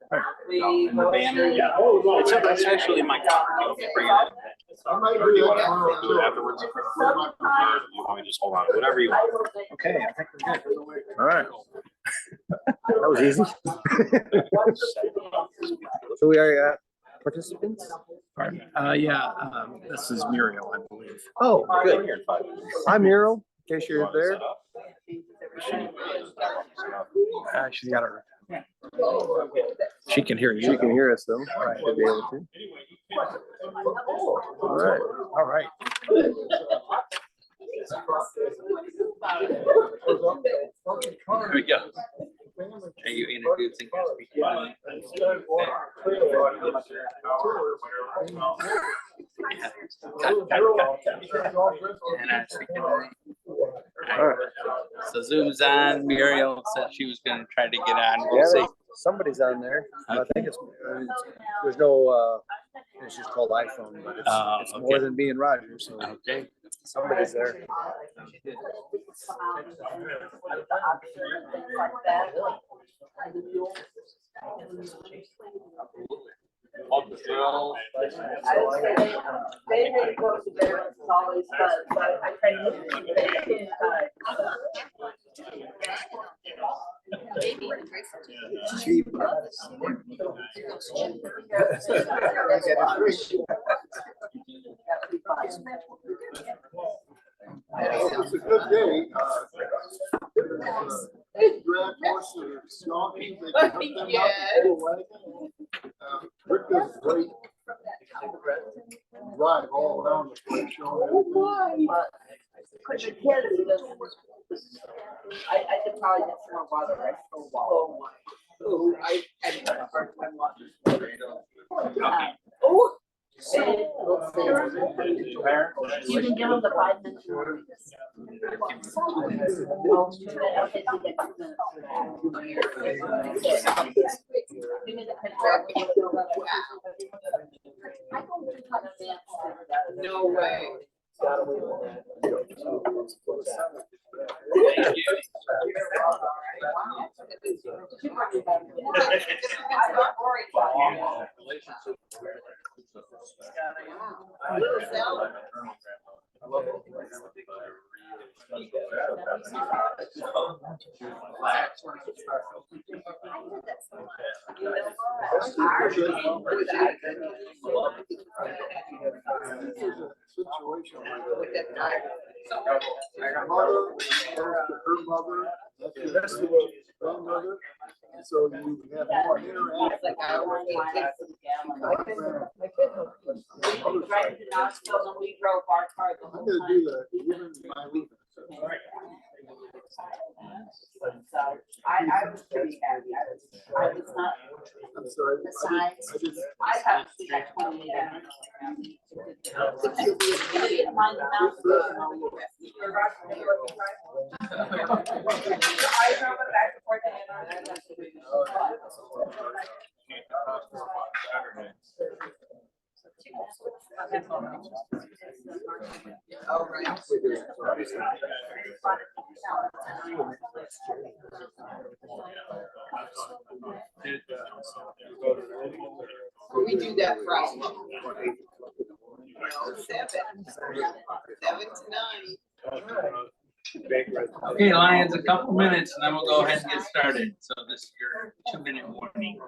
And the banner, yeah. It's actually my car. You want me to bring it in? Or do you want to do it afterwards? You want me to just hold on? Whatever you want. Okay, I think we're good. All right. That was easy. So we are participants? Yeah, this is Muriel, I believe. Oh, good. I'm Muriel, in case you're there. She's got her. She can hear you. She can hear us though. I should be able to. All right. All right. Here we go. Are you introducing us? And I was thinking, all right. So Zoom's on. Muriel said she was going to try to get on. We'll see. Somebody's on there. Okay. I think there's no. It's just called iPhone, but it's okay. more than being Roger. So Okay. somebody's there. Cheap. It's a good day. Grab horses, stalking, they can hook them up and pull away. Rick does a great drive all around the place, showing everything. I could probably get some more water right for a while. Oh, I had a hard time watching. Oh. You can give them the 5 minutes. No way. Thank you. Situation mother, her mother, that's the rest of the grandmother. So you have more interaction. We drove our car. I'm gonna do that even my week. So I was pretty happy. I was not. I'm sorry. The size. I have to see that 28 hours. We do that Friday. 7 to 9. Okay, Lions, a couple minutes and then we'll go ahead and get started. So this is your 2-minute warning.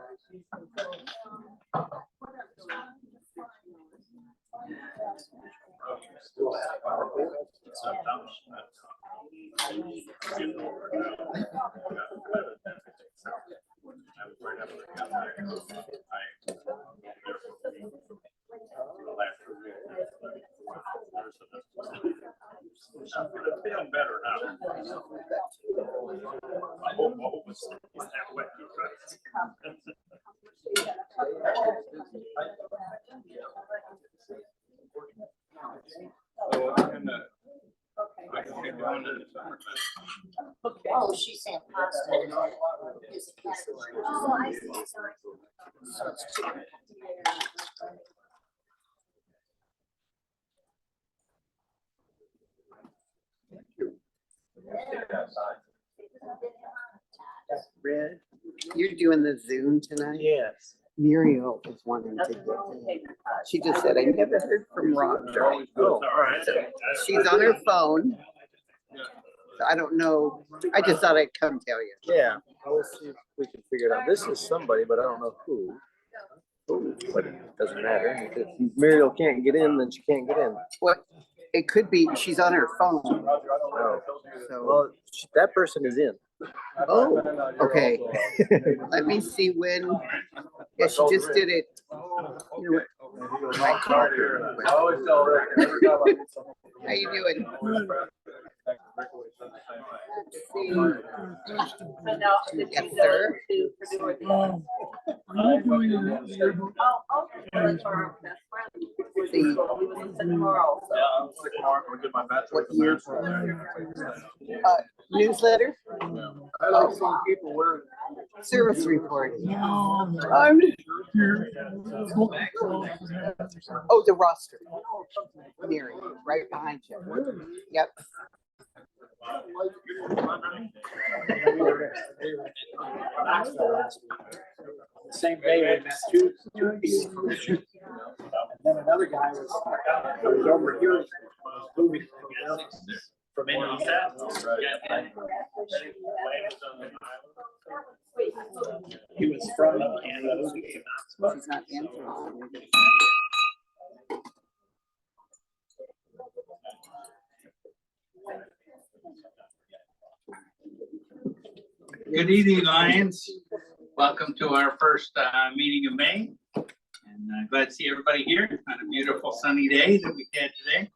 Feeling better now. I hope it's that wet. Oh, she's saying pasta is a category. Oh, I see. So it's 2. Red. You're doing the Zoom tonight? Yes. Muriel is wanting to get in. She just said, I never heard from Roger. Oh, all right. So she's on her phone. So I don't know. I just thought I'd come tell you. Yeah, we'll see if we can figure it out. This is somebody, but I don't know who. But it doesn't matter. If Muriel can't get in, then she can't get in. What? It could be, she's on her phone. Oh. So, Well, that person is in. oh, okay. Let me see when. Yeah, she just did it. You know what? How you doing? Yes, sir. See, what year? Newsletter? I like seeing people wearing. Service report. Oh, the roster. Mary, right behind you. Yep. Same day with two people. And then another guy was over here moving from Indiana. He was from Canada. She's not answering. Good evening, Lions. Welcome to our first meeting of May. And glad to see everybody here on a beautiful sunny day that we had today.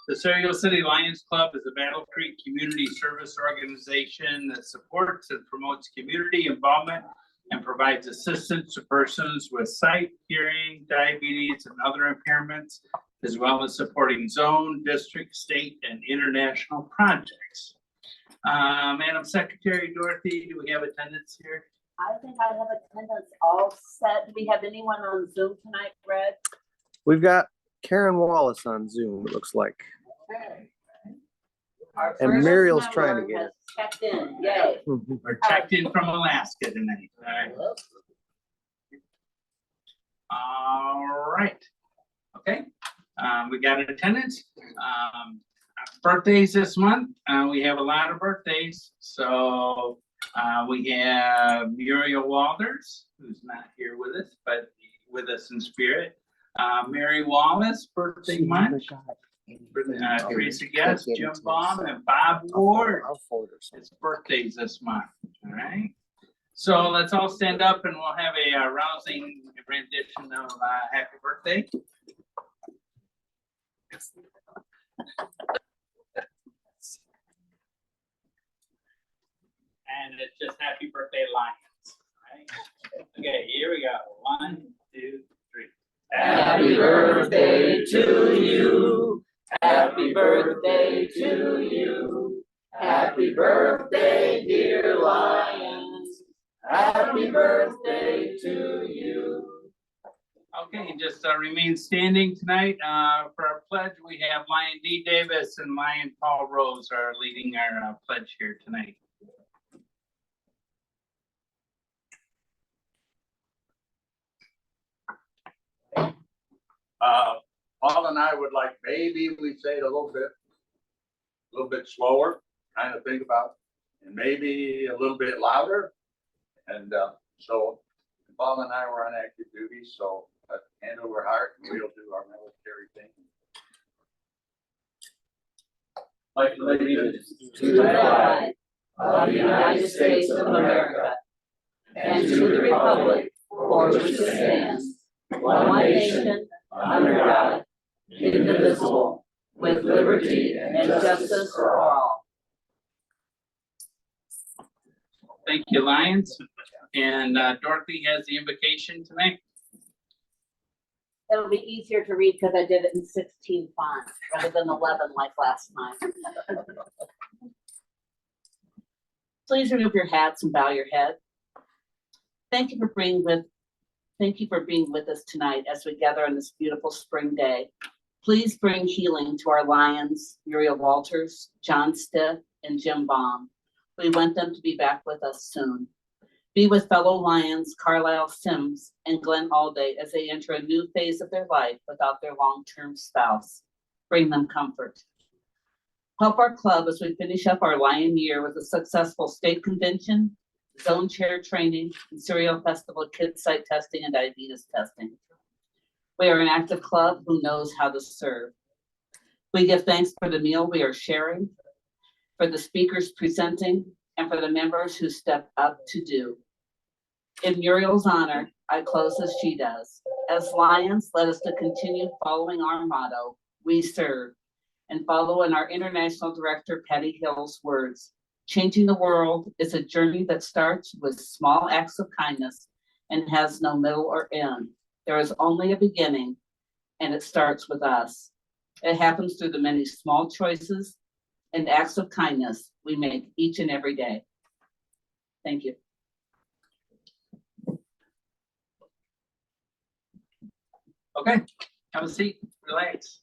The Cereal City Lions Club is a Battle Creek community service organization that supports and promotes community involvement and provides assistance to persons with sight, hearing, diabetes, and other impairments, as well as supporting zone, district, state, and international projects. Madam Secretary Dorothy, do we have attendance here? I think I have attendance all set. Do we have anyone on Zoom tonight, Brad? We've got Karen Wallace on Zoom, it looks like. Our And first Muriel's member trying to get has checked in, yay. We're checked in from Alaska tonight. All right. Okay, we got an attendance. Birthdays this month. We have a lot of birthdays. So we have Muriel Walters, who's not here with us, but with us in spirit. Mary Wallace, birthday month. Teresa Guest, Jim Baum, and Bob Ward. It's birthdays this month. All right. So let's all stand up and we'll have a rousing rendition of Happy Birthday. And it's just Happy Birthday Lions. Right? Okay, here we go. 1, 2, 3. Happy birthday to you. Happy birthday to you. Happy birthday, dear Lions. Happy birthday to you. Okay, just remain standing tonight. For our pledge, we have Lion D. Davis and Lion Paul Rose are leading our pledge here tonight. Paul and I would like, maybe we say it a little bit slower, kind of think about, and maybe a little bit louder. And so Paul and I were on active duty, so hand over heart, and we'll do our military thing. Like allegiance to the flag of the United States of America and to the republic for which it stands, one nation, under God, indivisible, with liberty and justice for all. Thank you, Lions. And Dorothy has the invocation tonight. It'll be easier to read because I did it in 16 fonts rather than 11 like last time. Please remove your hats and bow your head. Thank you for being with us tonight as we gather on this beautiful spring day. Please bring healing to our Lions, Muriel Walters, John Stiff, and Jim Baum. We want them to be back with us soon. Be with fellow Lions Carlisle Sims and Glenn Alday as they enter a new phase of their life without their long-term spouse. Bring them comfort. Help our club as we finish up our Lion year with a successful state convention, zone chair training, and cereal festival kids site testing and diabetes testing. We are an active club who knows how to serve. We give thanks for the meal we are sharing, for the speakers presenting, and for the members who step up to do. In Muriel's honor, I close as she does. As Lions, let us to continue following our motto, we serve, and follow in our International Director Patty Hill's words. Changing the world is a journey that starts with small acts of kindness and has no middle or end. There is only a beginning, and it starts with us. It happens through the many small choices and acts of kindness we make each and every day. Thank you. Okay, have a seat, relax.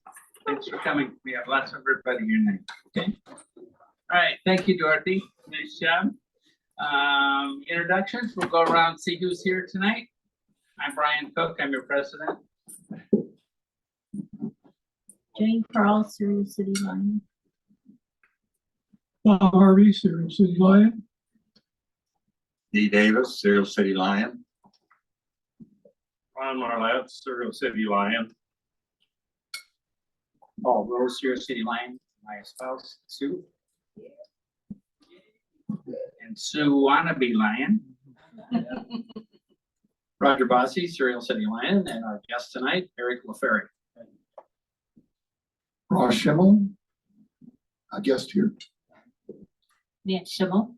Thanks for coming. We have lots of everybody here tonight. Okay. All right, thank you, Dorothy. Nice job. Introductions, we'll go around and see who's here tonight. I'm Brian Cook, I'm your president. Jane Carl, Cereal City Lion. Bob Harvey, Cereal City Lion. Dee Davis, Cereal City Lion. Ron Marlette, Cereal City Lion. Paul Rose, Cereal City Lion, my spouse, Sue. And Sue Wannabe Lion. Roger Bossy, Cereal City Lion, and our guest tonight, Eric LeFary. Ross Schimmel, a guest here. Nancy Schimmel.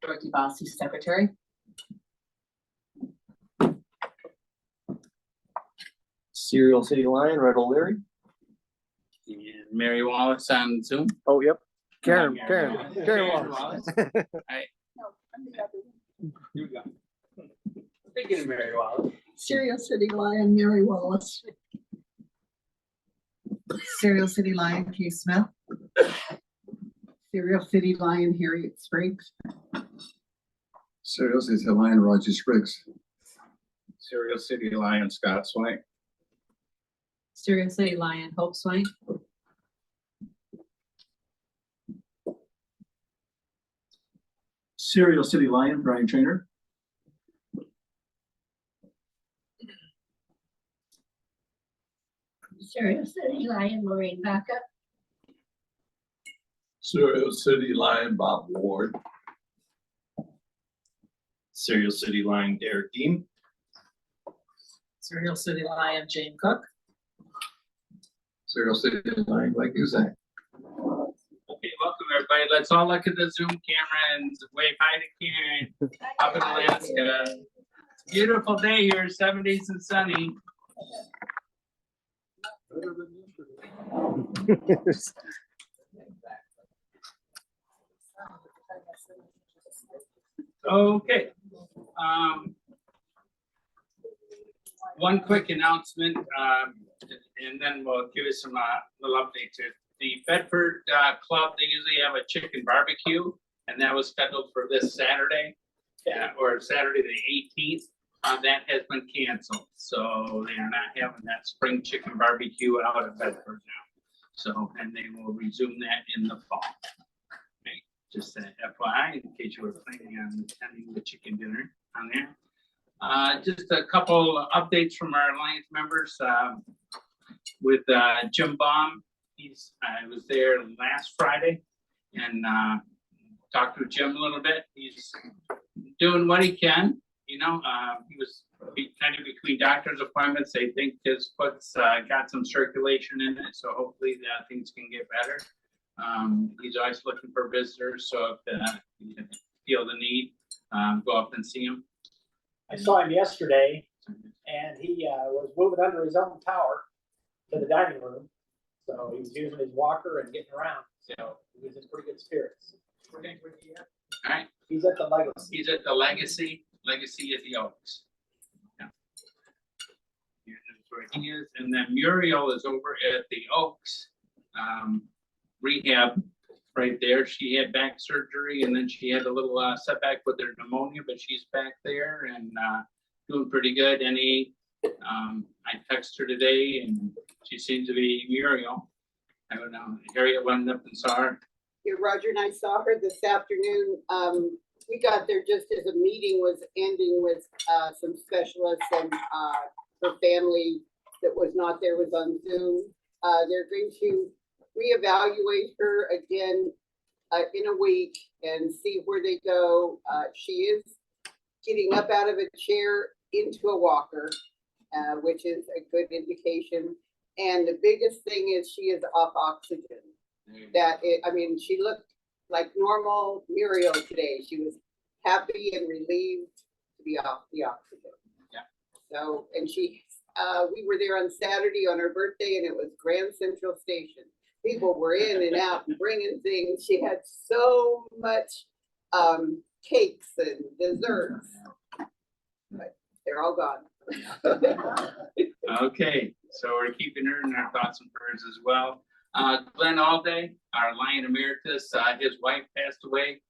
Dorothy Bossy, secretary. Cereal City Lion, Red O'Leary. And Mary Wallace on Zoom. Oh, yep. Karen Karen Wallace. Here we go. Speaking of Mary Wallace. Cereal City Lion, Mary Wallace. Cereal City Lion, Keith Smith. Cereal City Lion, Harriet Spriggs. Cereal City Lion, Roger Spriggs. Cereal City Lion, Scott Swank. Cereal City Lion, Hope Swank. Cereal City Lion, Brian Trainer. Cereal City Lion, Maureen Baca. Cereal City Lion, Bob Ward. Cereal City Lion, Derek Dean. Cereal City Lion, Jane Cook. Cereal City Lion, Blake Uzak. Okay, welcome everybody. Let's all look at the Zoom camera and wave hi to Karen up in Alaska. Beautiful day here, 70s and sunny. Okay. One quick announcement, and then we'll give you some little update to the Bedford Club. They usually have a chicken barbecue, and that was scheduled for this Saturday, or Saturday the 18th. That has been canceled, so they are not having that spring chicken barbecue out of Bedford now. So, and they will resume that in the fall. Okay, just an FYI, in case you were planning on attending the chicken dinner on there. Just a couple updates from our Alliance members. With Jim Baum, I was there last Friday and talked with Jim a little bit. He's doing what he can. You know, he was kind of between doctor's appointments. They think his foot's got some circulation in it, so hopefully things can get better. He's always looking for visitors, so if you feel the need, go up and see him. I saw him yesterday, and he was moving under his own tower to the dining room. So he was using his walker and getting around. So he was in pretty good spirits. Okay. All right. He's at the Legacy. He's at the Legacy at the Oaks. Yeah. That's where he is. And then Muriel is over at the Oaks rehab right there. She had back surgery and then she had a little setback with her pneumonia, but she's back there and doing pretty good. I texted her today and she seems to be Muriel. I don't know. Harriet went up and saw her. Yeah, Roger and I saw her this afternoon. We got there just as a meeting was ending with some specialists and her family that was not there was on Zoom. They're going to reevaluate her again in a week and see where they go. She is getting up out of a chair into a walker, which is a good indication. And the biggest thing is she is off oxygen. She looked like normal Muriel today. She was happy and relieved to be off the oxygen. Yeah. So, and we were there on Saturday on her birthday and it was Grand Central Station. People were in and out and bringing things. She had so much cakes and desserts, but they're all gone. Okay, so we're keeping her in our thoughts and prayers as well. Glenn Allday, our Lion Emeritus, his wife passed away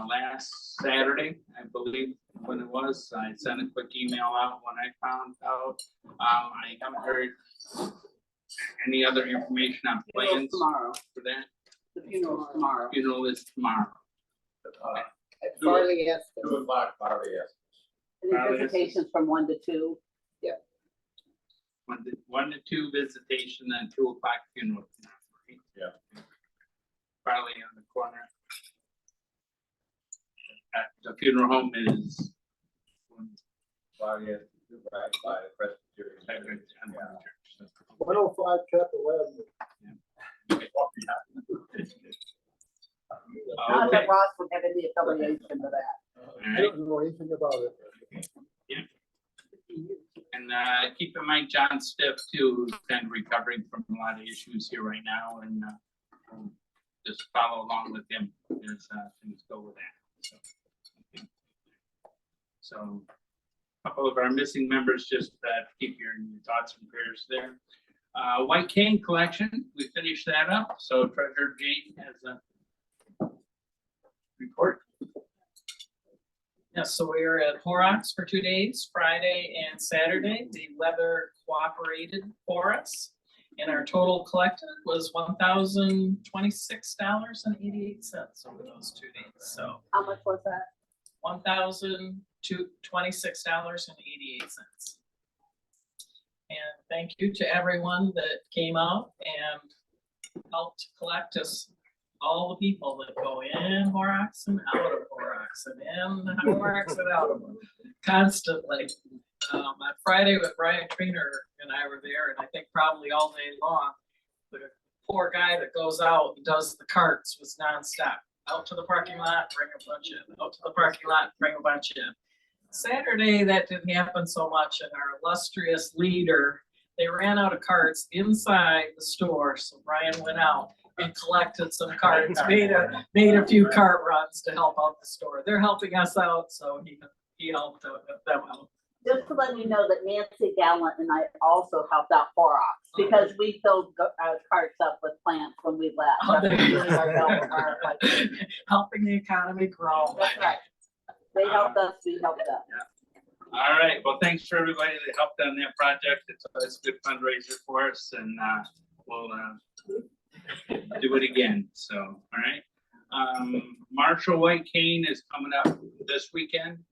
last Saturday, I believe when it was. I sent a quick email out when I found out. I haven't heard any other information on plans Tomorrow. for that. The funeral tomorrow. Funeral is tomorrow. At Farley Estes. 2 o'clock, Farley, yes. And the visitations from 1 to 2. 1 to 2 visitation, then 2 o'clock funeral. Right? Yeah. Probably on the corner. The funeral home is. Farley, yes, right by the Presbyterian. 105 Capitol Avenue. Not that Ross would have any affiliation to that. I don't know anything about it. And keep in mind John Stiff too, who's kind of recovering from a lot of issues here right now, and just follow along with him as things go with that. So a couple of our missing members, just keep your thoughts and prayers there. White Cane collection, we finished that up. So Treasurer Jane has a report. Yes, so we were at Horrocks for 2 days, Friday and Saturday. The weather cooperated for us. And our total collected was $1,026.88 over those 2 days. So How much was that? $1,026.88. And thank you to everyone that came out and helped collect us. All the people that go in Horrocks and out of Horrocks and in Horrocks and out of them constantly. On Friday with Brian Triner and I were there, and I think probably all day long, the poor guy that goes out and does the carts was nonstop. Out to the parking lot, bring a bunch in. Out to the parking lot, bring a bunch in. Saturday, that didn't happen so much, and our illustrious leader, they ran out of carts inside the store, so Brian went out and collected some carts, made a few cart runs to help out the store. They're helping us out, so he helped them out. Just to let you know that Nancy Gallant and I also helped out Horrocks because we filled carts up with plants when we left. Oh, That's there really our goal. Helping the economy grow. That's right. They helped us, we helped them. All right, well, thanks for everybody that helped on that project. It's a good fundraiser for us, and we'll do it again. So, all right. Marshall White Cane is coming up this weekend.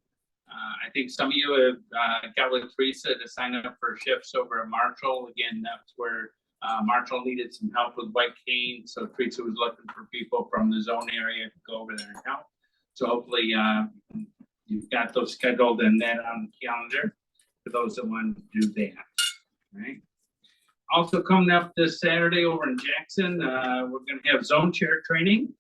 I think some of you have got with Teresa to sign up for shifts over at Marshall. Again, that's where Marshall needed some help with White Cane. So Teresa was looking for people from the zone area to go over there and help. So hopefully you've got those scheduled and that on the calendar for those that want to do that. All right. Also coming up this Saturday over in Jackson, we're going to have zone chair training.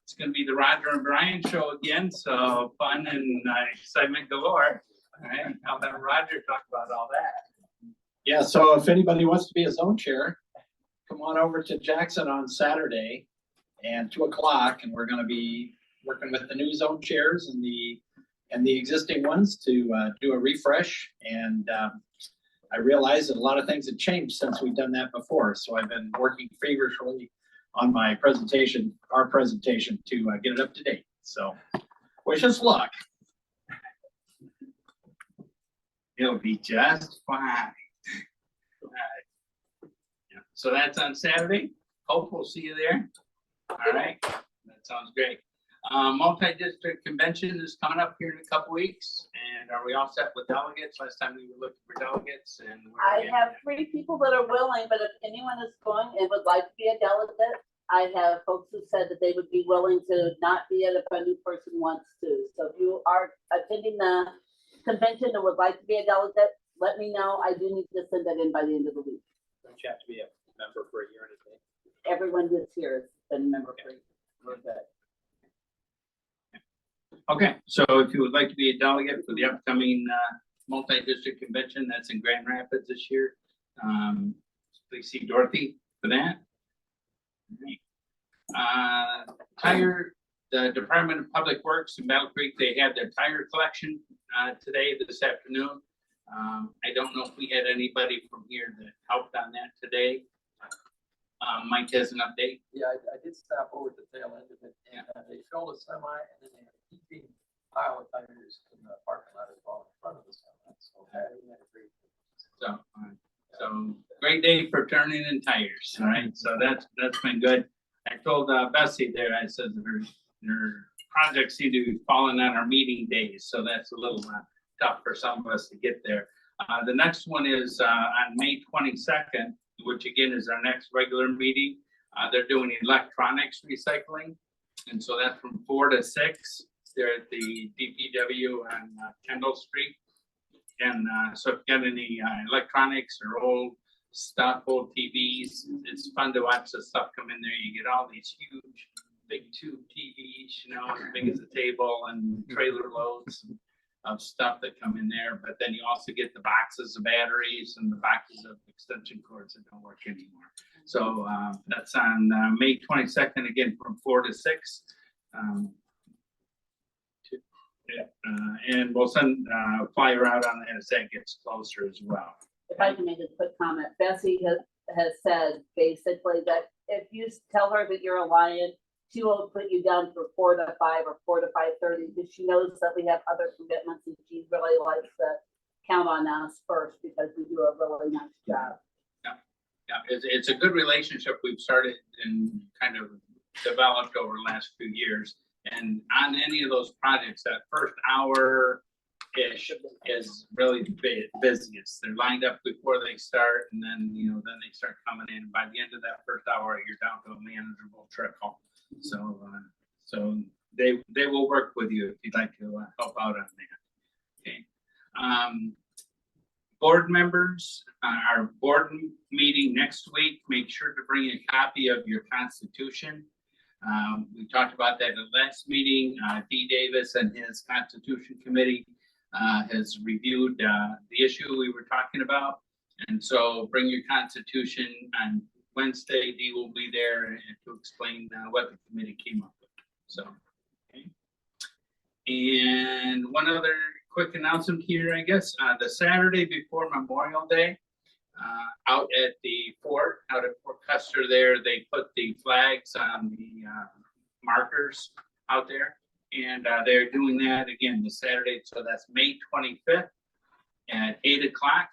It's going to be the Roger and Brian show again, so fun and excitement galore. All right, I'll let Roger talk about all that. Yeah, so if anybody wants to be a zone chair, come on over to Jackson on Saturday and 2 o'clock, and we're going to be working with the new zone chairs and the existing ones to do a refresh. And I realized that a lot of things have changed since we've done that before. So I've been working feverishly on my presentation, our presentation to get it up to date. So wish us luck. It'll be just fine. Yeah, so that's on Saturday. Hope we'll see you there. All right, that sounds great. Multi-district convention is coming up here in a couple weeks, and are we all set with delegates? Last time we were looking for delegates, and I have 3 people that are willing, but if anyone is going and would like to be a delegate, I have folks who said that they would be willing to not be it if a new person wants to. So if you are attending the convention and would like to be a delegate, let me know. I do need to send that in by the end of the week. Don't you have to be a member for a year and a day? Everyone that's here has been a member for. We're good. okay, so if you would like to be a delegate for the upcoming multi-district convention, that's in Grand Rapids this year. Please see Dorothy for that. The Department of Public Works in Battle Creek, they had their tire collection today, this afternoon. I don't know if we had anybody from here that helped on that today. Mike has an update. Yeah, I did stop over at the tail end of it, and they filled a semi, and then they had a heaping pile of tires in the parking lot as well in front of the semi. So that had a great. So great day for turning in tires. All right, so that's been good. I told Bessie there, I said her projects seem to be falling on our meeting days, so that's a little tough for some of us to get there. The next one is on May 22nd, which again is our next regular meeting. They're doing electronics recycling, and so that's from 4 to 6. They're at the DPW on Kendall Street. And so if you got any electronics or old stuff, old TVs, it's fun to watch the stuff come in there. You get all these huge, big tube TVs, you know, as big as a table, and trailer loads of stuff that come in there. But then you also get the boxes of batteries and the boxes of extension cords that don't work anymore. So that's on May 22nd, again, from 4 to 6. And we'll send a flyer out on that as that gets closer as well. If I can make a quick comment, Bessie has said basically that if you tell her that you're a Lion, she will put you down for 4 to 5 or 4 to 5:30, because she knows that we have other commitments, and she really likes to count on us first because we do a really nice job. Yeah, it's a good relationship we've started and kind of developed over the last few years. And on any of those projects, that first hour-ish is really the busiest. They're lined up before they start, and then then they start coming in. By the end of that first hour, you're down to a manageable trickle. So they will work with you if you'd like to help out on that. Okay. Board members, our board meeting next week, make sure to bring a copy of your Constitution. We talked about that in the last meeting. D. Davis and his Constitution Committee has reviewed the issue we were talking about. And so bring your Constitution on Wednesday. Dee will be there to explain what the committee came up with. So, okay. And one other quick announcement here, I guess, the Saturday before Memorial Day, out at the fort, out at Fort Custer there, they put the flags on the markers out there. And they're doing that again this Saturday. So that's May 25th at 8 o'clock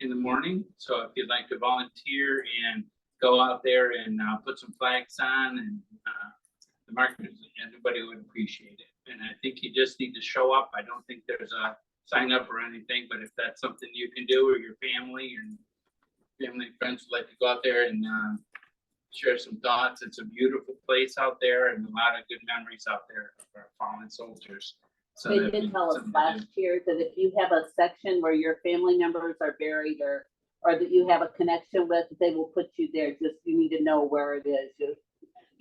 in the morning. So if you'd like to volunteer and go out there and put some flags on and the markers, everybody would appreciate it. And I think you just need to show up. I don't think there's a sign up or anything, but if that's something you can do, or your family and friends would like to go out there and share some thoughts. It's a beautiful place out there and a lot of good memories out there of our fallen soldiers. So they did tell us last year that if you have a section where your family members are buried or that you have a connection with, they will put you there. Just you need to know where it is. You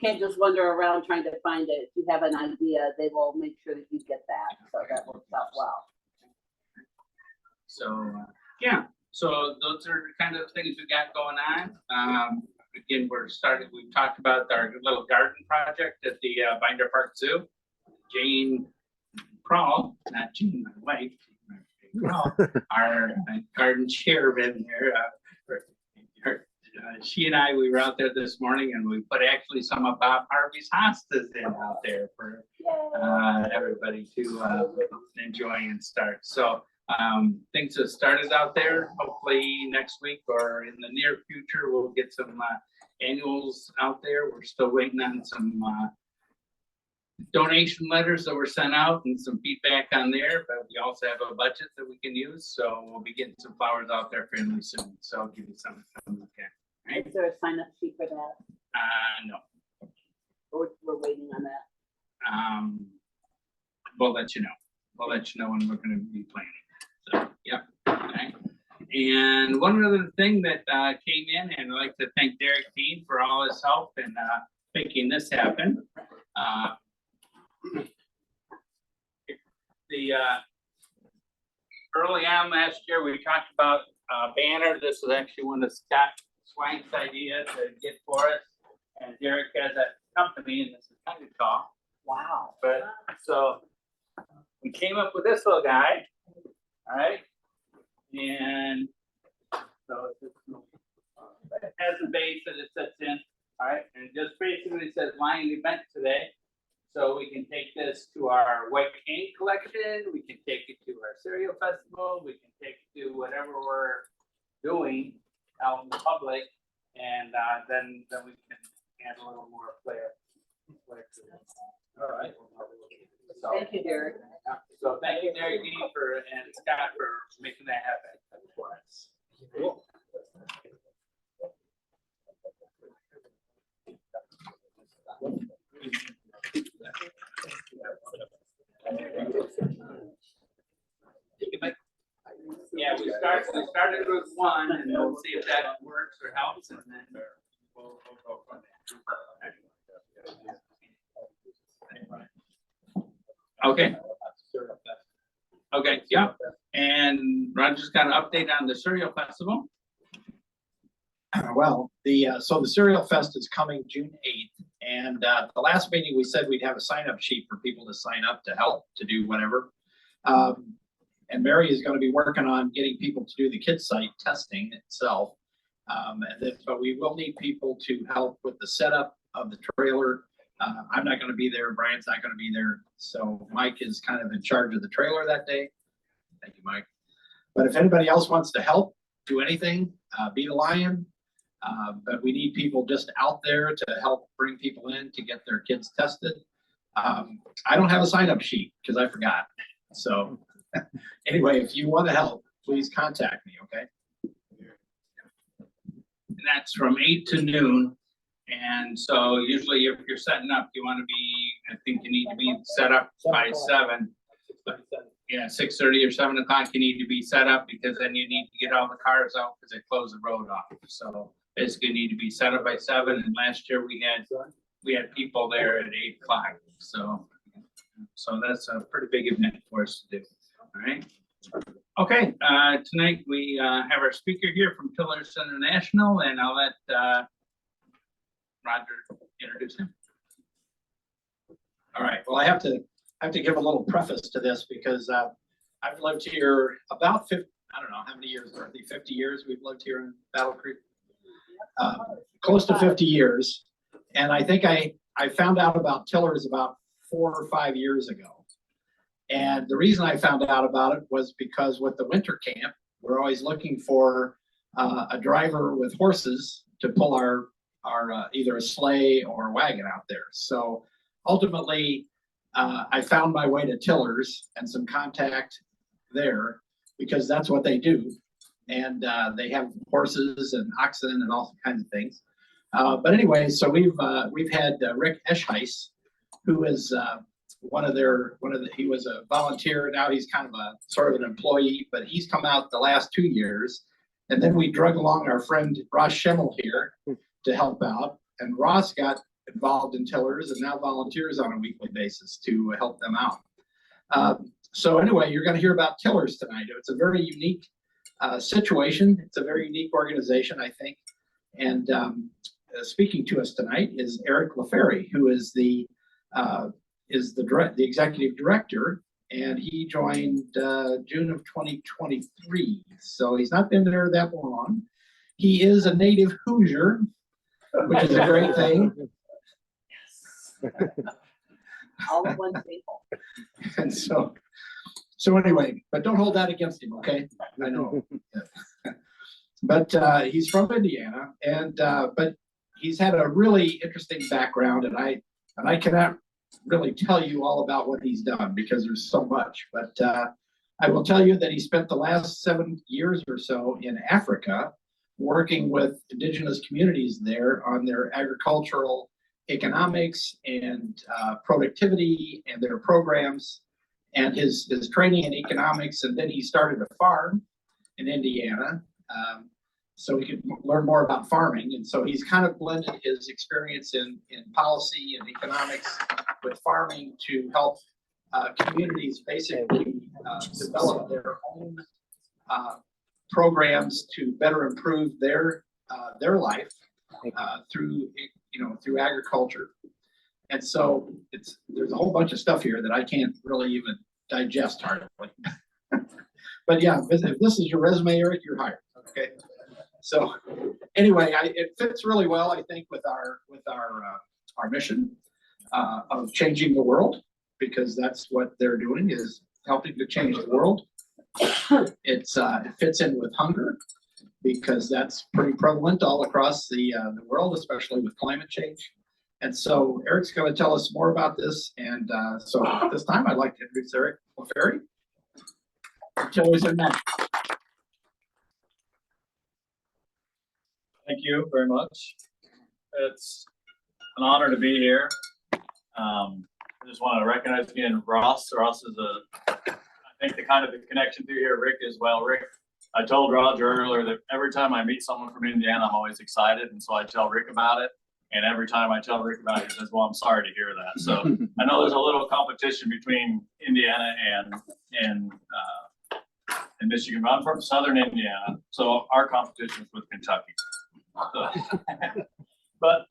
can't just wander around trying to find it. If you have an idea, they will make sure that you get that. So that works out well. So yeah, so those are the kind of things we got going on. Again, we've talked about our little garden project at the Binder Park Zoo. Jane Crawl, not Jane, my wife, Jane Crawl, our garden chairman here, she and I, we were out there this morning and we put actually some of Bob Harvey's hostas in out there for everybody to enjoy and start. So things have started out there. Hopefully next week or in the near future, we'll get some annuals out there. We're still waiting on some donation letters that were sent out and some feedback on there, but we also have a budget that we can use. So we'll be getting some flowers out there fairly soon. So I'll give you some to look at. Right? Is there a sign up sheet for that? No. We're waiting on that. We'll let you know. We'll let you know when we're gonna be planning. So, yep. Okay. And one other thing that came in, and I'd like to thank Derek Dean for all his help in making this happen. Early on last year, we talked about banner. This was actually one of Scott Swank's ideas to get for us. And Derek has a company, and this is kind of tall. Wow. But so we came up with this little guy, all right? And so it has a base that it sits in, all right? And it just basically says Lion event today. So we can take this to our white cane collection. We can take it to our cereal festival. We can take it to whatever we're doing out in the public. And then we can add a little more flair. All right. So, Thank you, Derek. so thank you, Derek Dean, and Scott for making that happen for us. Cool. Yeah, we started with one, and we'll see if that works or helps, and then we'll go from there. Okay. Okay, yeah, and Roger's got an update on the cereal festival. Well, so the Cereal Fest is coming June 8th, and the last meeting we said we'd have a sign-up sheet for people to sign up to help to do whatever. And Mary is going to be working on getting people to do the kids site testing itself. But we will need people to help with the setup of the trailer. I'm not going to be there. Brian's not going to be there. So Mike is kind of in charge of the trailer that day. Thank you, Mike. But if anybody else wants to help do anything, be the lion. But we need people just out there to help bring people in to get their kids tested. I don't have a sign-up sheet because I forgot. So anyway, if you want to help, please contact me, okay? And that's from 8 to noon. And so usually if you're setting up, you want to be, I think you need to be set up by 7. But yeah, 6:30 or 7 o'clock, you need to be set up because then you need to get all the cars out because they close the road off. So basically you need to be set up by 7. And last year we had people there at 8 o'clock. So that's a pretty big event for us to do. All right. Okay, tonight we have our speaker here from Pillars International, and I'll let Roger introduce him. All right. Well, I have to give a little preface to this because I've lived here about 50, I don't know how many years, Dorothy, 50 years we've lived here in Battle Creek. Close to 50 years. And I think I found out about tillers about 4 or 5 years ago. And the reason I found out about it was because with the winter camp, we're always looking for a driver with horses to pull our either a sleigh or a wagon out there. So ultimately, I found my way to tillers and some contact there because that's what they do. And they have horses and oxen and all kinds of things. But anyway, so we've had Rick Eschheis, who is he was a volunteer. Now he's kind of a sort of an employee, but he's come out the last 2 years. And then we drug along our friend Ross Schemmel here to help out. And Ross got involved in tillers and now volunteers on a weekly basis to help them out. So anyway, you're going to hear about tillers tonight. It's a very unique situation. It's a very unique organization, I think. And speaking to us tonight is Eric LeFary, who is the executive director, and he joined June of 2023. So he's not been there that long. He is a native Hoosier, which is a great thing. All at one table. And so anyway, but don't hold that against him, okay? I know. But he's from Indiana, and but he's had a really interesting background, and I cannot really tell you all about what he's done because there's so much. But I will tell you that he spent the last 7 years or so in Africa working with indigenous communities there on their agricultural economics and productivity and their programs and his training in economics. And then he started a farm in Indiana so he could learn more about farming. And so he's kind of blended his experience in policy and economics with farming to help communities basically develop their own programs to better improve their life through through agriculture. And so there's a whole bunch of stuff here that I can't really even digest hardly. But yeah, if this is your resume, Eric, you're hired. Okay. So anyway, it fits really well, I think, with our mission of changing the world, because that's what they're doing, is helping to change the world. It fits in with hunger, because that's pretty prevalent all across the world, especially with climate change. And so Eric's going to tell us more about this. And so at this time, I'd like to introduce Eric LeFary. Thank you very much. It's an honor to be here. I just want to recognize again Ross. Ross is I think the kind of the connection through here. Rick as well. Rick, I told Roger earlier that every time I meet someone from Indiana, I'm always excited. And so I tell Rick about it. And every time I tell Rick about it, he says, well, I'm sorry to hear that. So I know there's a little competition between Indiana and Michigan, but I'm from Southern Indiana. So our competition is with Kentucky. So, but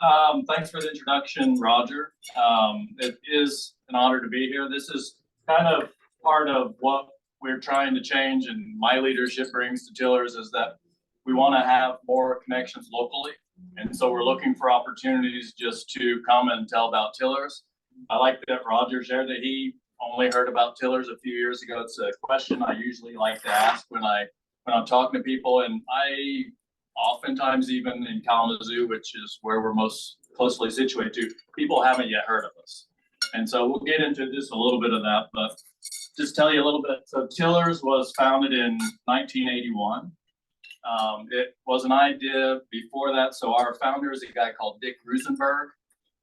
thanks for the introduction, Roger. It is an honor to be here. This is kind of part of what we're trying to change, and my leadership brings to Tillers is that we want to have more connections locally. And so we're looking for opportunities just to come and tell about Tillers. I like that Roger shared that he only heard about Tillers a few years ago. It's a question I usually like to ask when I'm talking to people, and I oftentimes, even in Kalamazoo, which is where we're most closely situated to, people haven't yet heard of us. And so we'll get into just a little bit of that, but just tell you a little bit. So Tillers was founded in 1981. It was an idea before that. So our founder is a guy called Dick Rosenberg.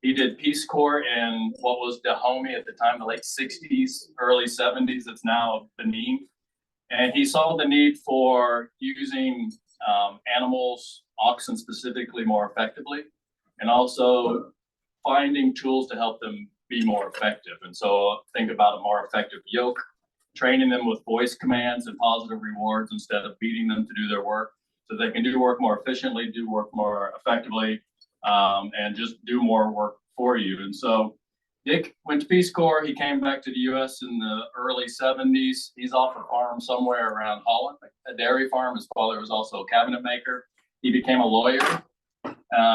He did Peace Corps in what was Dahomey at the time, the late 60s, early 70s. It's now Benin. And he saw the need for using animals, oxen specifically, more effectively, and also finding tools to help them be more effective. And so think about a more effective yoke, training them with voice commands and positive rewards instead of beating them to do their work, so they can do work more efficiently, do work more effectively, and just do more work for you. And so Dick went to Peace Corps. He came back to the U.S. in the early 70s. He's off a farm somewhere around Holland, a dairy farm. His father was also a cabinet maker. He became a lawyer.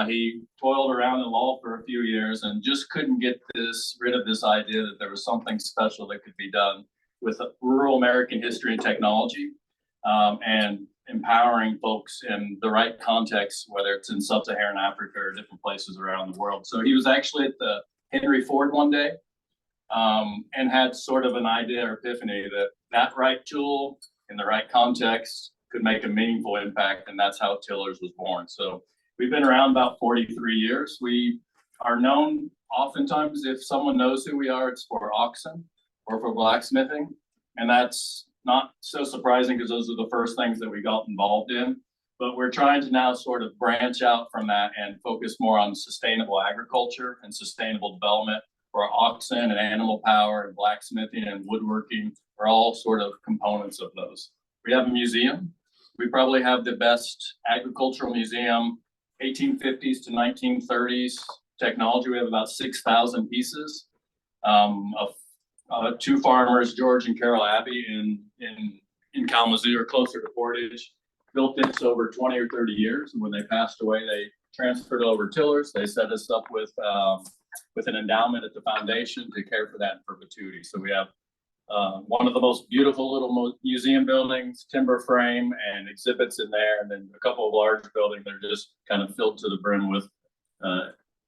He toiled around in law for a few years and just couldn't get rid of this idea that there was something special that could be done with rural American history and technology, and empowering folks in the right context, whether it's in sub-Saharan Africa or different places around the world. So he was actually at the Henry Ford one day and had sort of an idea or epiphany that right tool in the right context could make a meaningful impact, and that's how Tillers was born. So we've been around about 43 years. We are known oftentimes, if someone knows who we are, it's for oxen or for blacksmithing. And that's not so surprising because those are the first things that we got involved in. But we're trying to now sort of branch out from that and focus more on sustainable agriculture and sustainable development, where oxen and animal power and blacksmithing and woodworking are all sort of components of those. We have a museum. We probably have the best agricultural museum, 1850s to 1930s technology. We have about 6,000 pieces of two farmers, George and Carol Abbey in Kalamazoo, or closer to Portage. built this over 20 or 30 years. And when they passed away, they transferred over tillers. They set us up with an endowment at the foundation to care for that in perpetuity. So we have one of the most beautiful little museum buildings, timber frame and exhibits in there. And then a couple of large buildings that are just kind of filled to the brim with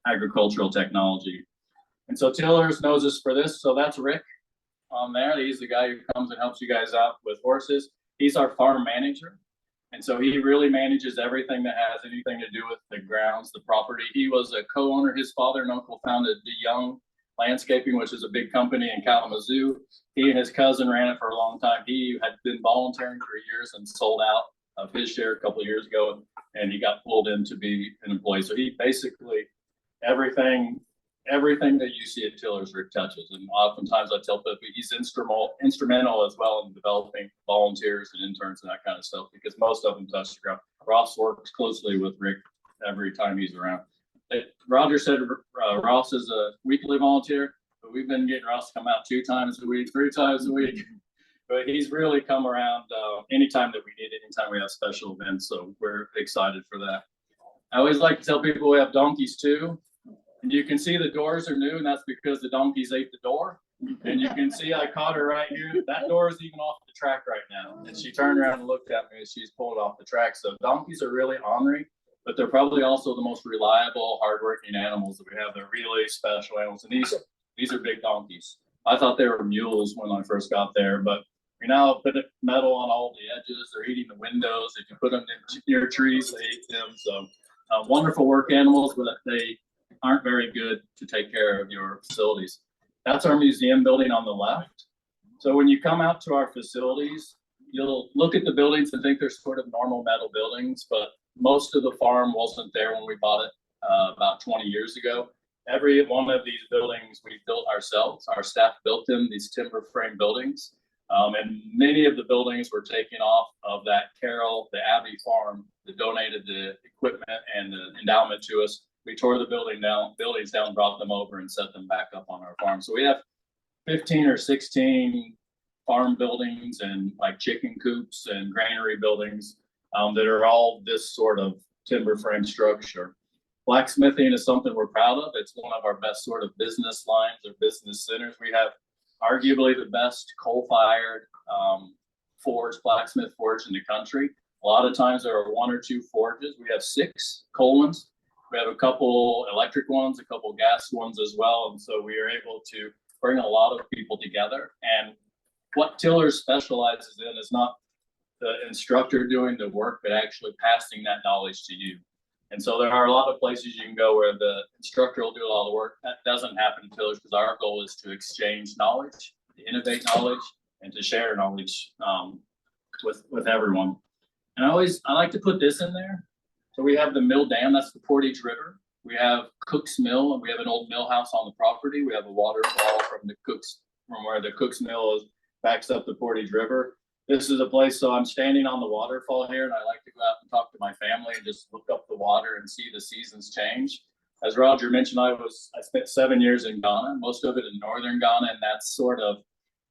agricultural technology. And so Tillers knows us for this. So that's Rick on there. He's the guy who comes and helps you guys out with horses. He's our farm manager. And so he really manages everything that has anything to do with the grounds, the property. He was a co-owner. His father and uncle founded DeYoung Landscaping, which is a big company in Kalamazoo. He and his cousin ran it for a long time. He had been volunteering for years and sold out of his share a couple of years ago, and he got pulled in to be an employee. So he basically, everything that you see at Tillers, Rick touches. And oftentimes I tell people he's instrumental as well in developing volunteers and interns and that kind of stuff, because most of them touch the ground. Ross works closely with Rick every time he's around. Roger said Ross is a weekly volunteer, but we've been getting Ross to come out 2 times a week, 3 times a week. But he's really come around anytime that we need, anytime we have special events. So we're excited for that. I always like to tell people we have donkeys too. And you can see the doors are new, and that's because the donkeys ate the door. And you can see I caught her right here. That door is even off the track right now. And she turned around and looked at me as she's pulled off the track. So donkeys are really ornery, but they're probably also the most reliable, hardworking animals that we have. They're really special animals. And these are big donkeys. I thought they were mules when I first got there, but we now put metal on all the edges. They're eating the windows. If you put them near trees, they eat them. So wonderful work animals, but they aren't very good to take care of your facilities. That's our museum building on the left. So when you come out to our facilities, you'll look at the buildings and think they're sort of normal metal buildings, but most of the farm wasn't there when we bought it about 20 years ago. Every one of these buildings we built ourselves. Our staff built them, these timber frame buildings. And many of the buildings were taken off of that Carroll, the Abbey farm that donated the equipment and the endowment to us. We tore the buildings down, brought them over and set them back up on our farm. So we have 15 or 16 farm buildings and like chicken coops and granary buildings that are all this sort of timber frame structure. Blacksmithing is something we're proud of. It's one of our best sort of business lines or business centers. We have arguably the best coal-fired blacksmith forge in the country. A lot of times there are 1 or 2 forges. We have 6 coal ones. We have a couple electric ones, a couple gas ones as well. And so we are able to bring a lot of people together. And what Tillers specializes in is not the instructor doing the work, but actually passing that knowledge to you. And so there are a lot of places you can go where the instructor will do a lot of the work. That doesn't happen in Tillers because our goal is to exchange knowledge, to innovate knowledge, and to share knowledge with everyone. And I like to put this in there. So we have the mill dam, that's the Portage River. We have Cook's Mill, and we have an old mill house on the property. We have a waterfall from where the Cook's Mill is, backs up the Portage River. This is a place, so I'm standing on the waterfall here, and I like to go out and talk to my family and just look up the water and see the seasons change. As Roger mentioned, I spent 7 years in Ghana, most of it in northern Ghana, and that's sort of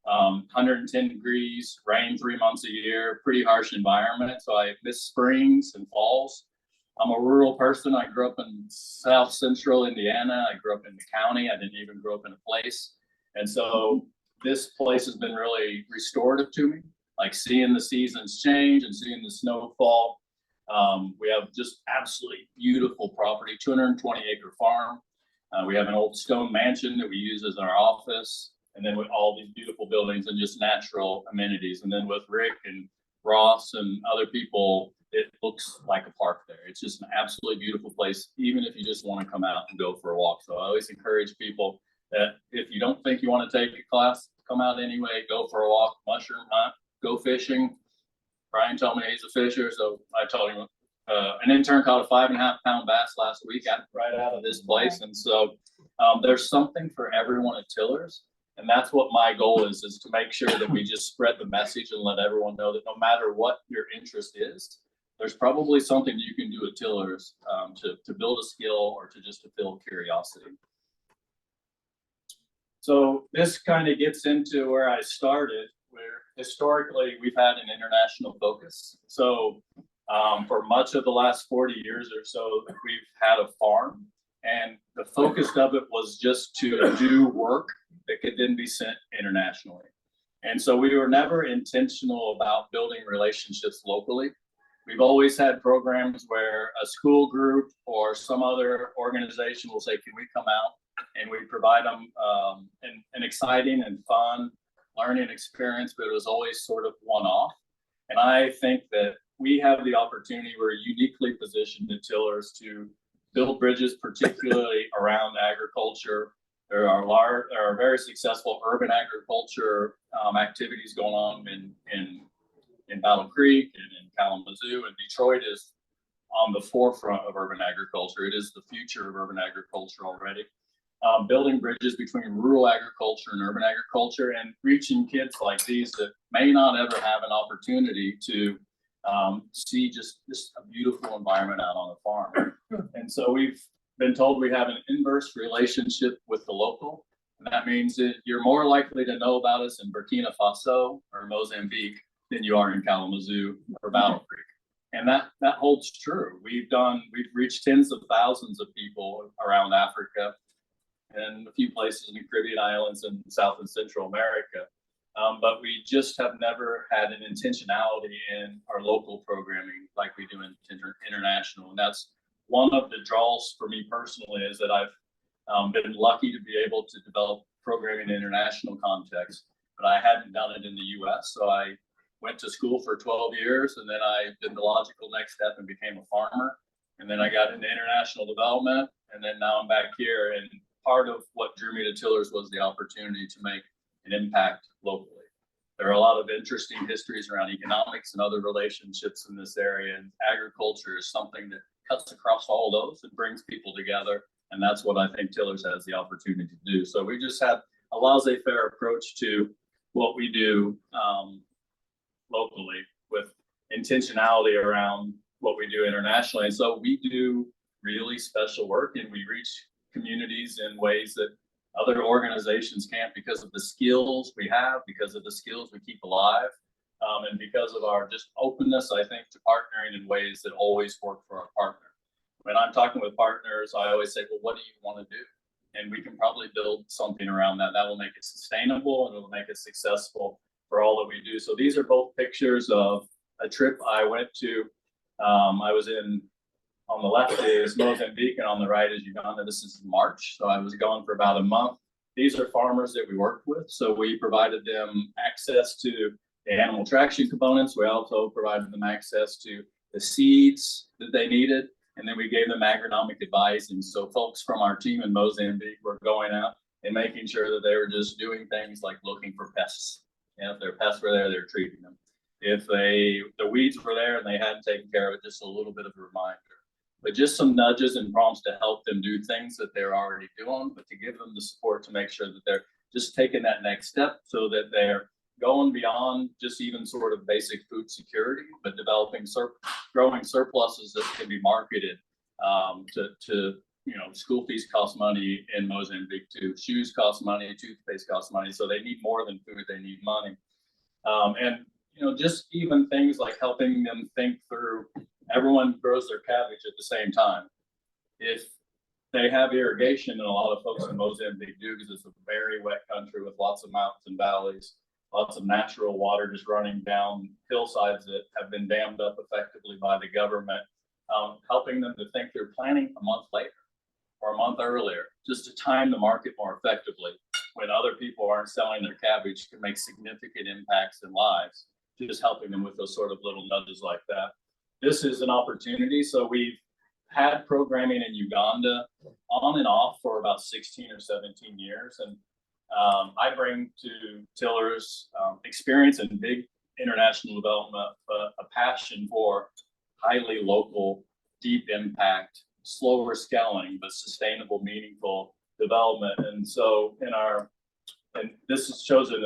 110 degrees, rain 3 months a year, pretty harsh environment. So I miss springs and falls. I'm a rural person. I grew up in South Central Indiana. I grew up in the county. I didn't even grow up in a place. And so this place has been really restorative to me, like seeing the seasons change and seeing the snowfall. We have just absolutely beautiful property, 220-acre farm. We have an old stone mansion that we use as our office, and then with all these beautiful buildings and just natural amenities. And then with Rick and Ross and other people, it looks like a park there. It's just an absolutely beautiful place, even if you just want to come out and go for a walk. So I always encourage people that if you don't think you want to take a class, come out anyway, go for a walk, mushroom hunt, go fishing. Brian told me he's a fisher, so I told him an intern caught a 5.5-pound bass last week right out of this place. And so there's something for everyone at Tillers. And that's what my goal is to make sure that we just spread the message and let everyone know that no matter what your interest is, there's probably something you can do at Tillers to build a skill or to just to fill curiosity. So this kind of gets into where I started, where historically we've had an international focus. So For much of the last 40 years or so, we've had a farm, and the focus of it was just to do work that could then be sent internationally. And so we were never intentional about building relationships locally. We've always had programs where a school group or some other organization will say, can we come out? And we provide them an exciting and fun learning experience, but it was always sort of one-off. And I think that we have the opportunity, we're uniquely positioned at Tillers to build bridges, particularly around agriculture. There are very successful urban agriculture activities going on in Battle Creek and in Kalamazoo, and Detroit is on the forefront of urban agriculture. It is the future of urban agriculture already. Building bridges between rural agriculture and urban agriculture, and reaching kids like these that may not ever have an opportunity to see just a beautiful environment out on a farm. And so we've been told we have an inverse relationship with the local. And that means that you're more likely to know about us in Burkina Faso or Mozambique than you are in Kalamazoo or Battle Creek. And that holds true. We've reached tens of thousands of people around Africa and a few places in the Caribbean islands and South and Central America. But we just have never had an intentionality in our local programming like we do in international. And that's one of the draws for me personally, is that I've been lucky to be able to develop programming in international context, but I hadn't done it in the US. So I went to school for 12 years, and then I did the logical next step and became a farmer. And then I got into international development, and then now I'm back here. And part of what drew me to Tillers was the opportunity to make an impact locally. There are a lot of interesting histories around economics and other relationships in this area, and agriculture is something that cuts across all those and brings people together. And that's what I think Tillers has the opportunity to do. So we just have a laissez-faire approach to what we do locally, with intentionality around what we do internationally. And so we do really special work, and we reach communities in ways that other organizations can't, because of the skills we have, because of the skills we keep alive, and because of our just openness, I think, to partnering in ways that always work for our partner. When I'm talking with partners, I always say, well, what do you want to do? And we can probably build something around that. That will make it sustainable, and it will make it successful for all that we do. So these are both pictures of a trip I went to. I was on the left is Mozambique, and on the right is Uganda. This is March, so I was gone for about a month. These are farmers that we worked with, so we provided them access to the animal traction components. We also provided them access to the seeds that they needed, and then we gave them agronomic advising. So folks from our team in Mozambique were going out and making sure that they were just doing things like looking for pests. And if their pests were there, they were treating them. If the weeds were there and they hadn't taken care of it, just a little bit of a reminder. But just some nudges and prompts to help them do things that they're already doing, but to give them the support to make sure that they're just taking that next step, so that they're going beyond just even sort of basic food security, but developing growing surpluses that can be marketed to school fees cost money in Mozambique too. Shoes cost money, toothpaste costs money. So they need more than food, they need money. And just even things like helping them think through, everyone grows their cabbage at the same time. If they have irrigation, and a lot of folks in Mozambique do, because it's a very wet country with lots of mountains and valleys, lots of natural water just running down hillsides that have been dammed up effectively by the government, helping them to think through planting a month later or a month earlier, just to time the market more effectively when other people aren't selling their cabbage, can make significant impacts in lives, just helping them with those sort of little nudges like that. This is an opportunity. So we've had programming in Uganda on and off for about 16 or 17 years. And I bring to Tillers experience in big international development, a passion for highly local, deep impact, slower scaling, but sustainable, meaningful development. And so this shows an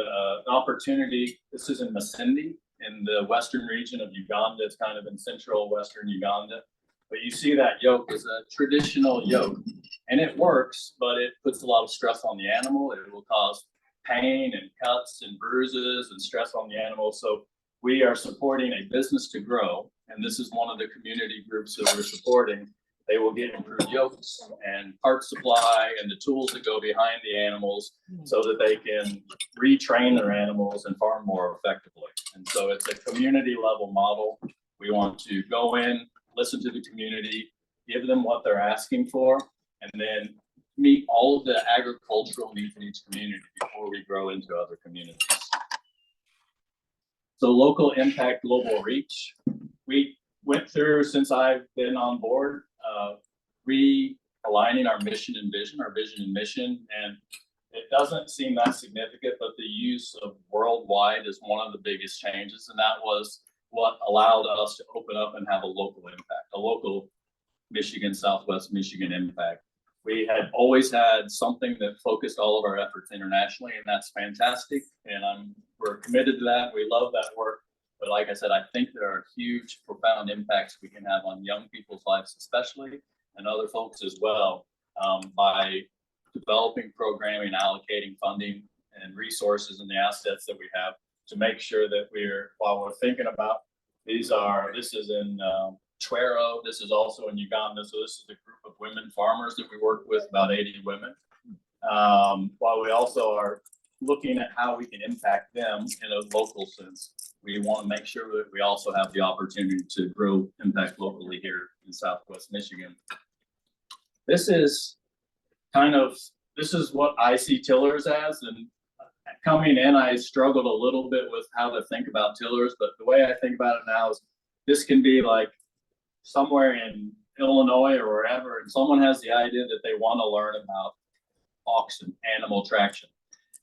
opportunity. This is in Masindi, in the western region of Uganda. It's kind of in central western Uganda. But you see that yoke is a traditional yoke, and it works, but it puts a lot of stress on the animal. It will cause pain and cuts and bruises and stress on the animal. So we are supporting a business to grow and this is one of the community groups that we're supporting, they will get improved yokes and part supply and the tools that go behind the animals so that they can retrain their animals and farm more effectively. And so it's a community level model. We want to go in, listen to the community, give them what they're asking for, and then meet all of the agricultural needs in each community before we grow into other communities. So local impact, global reach. We went through, since I've been on board, realigning our mission and vision, and it doesn't seem that significant, but the use of worldwide is one of the biggest changes, and that was what allowed us to open up and have a local impact, a local Michigan, Southwest Michigan impact. We had always had something that focused all of our efforts internationally, and that's fantastic. And we're committed to that. We love that work. But like I said, I think there are huge, profound impacts we can have on young people's lives, especially, and other folks as well, by developing programming, allocating funding and resources and the assets that we have to make sure that while we're thinking about, this is in Twero, this is also in Uganda. So this is a group of women farmers that we work with, about 80 women. While we also are looking at how we can impact them in a local sense, we want to make sure that we also have the opportunity to grow impact locally here in Southwest Michigan. This is what I see tillers as, and coming in, I struggled a little bit with how to think about tillers, but the way I think about it now is this can be like somewhere in Illinois or wherever, and someone has the idea that they want to learn about oxen, animal traction.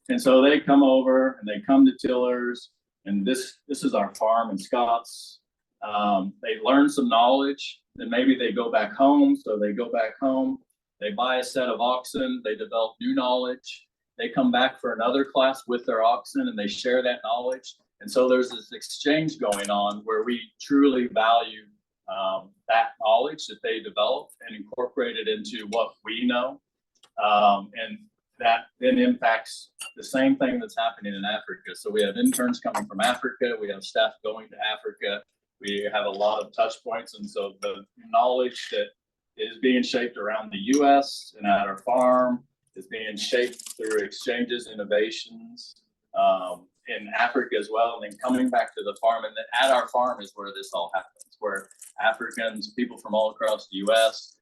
And so they come over and they come to tillers, and this is our farm in Scotts. They learn some knowledge, then maybe they go back home. So they go back home, they buy a set of oxen, they develop new knowledge. They come back for another class with their oxen and they share that knowledge. And so there's this exchange going on where we truly value that knowledge that they develop and incorporate it into what we know. And that then impacts the same thing that's happening in Africa. So we have interns coming from Africa, we have staff going to Africa, we have a lot of touch points. And so the knowledge that is being shaped around the US and at our farm is being shaped through exchanges, innovations in Africa as well. And then coming back to the farm, and then at our farm is where this all happens, where Africans, people from all across the US,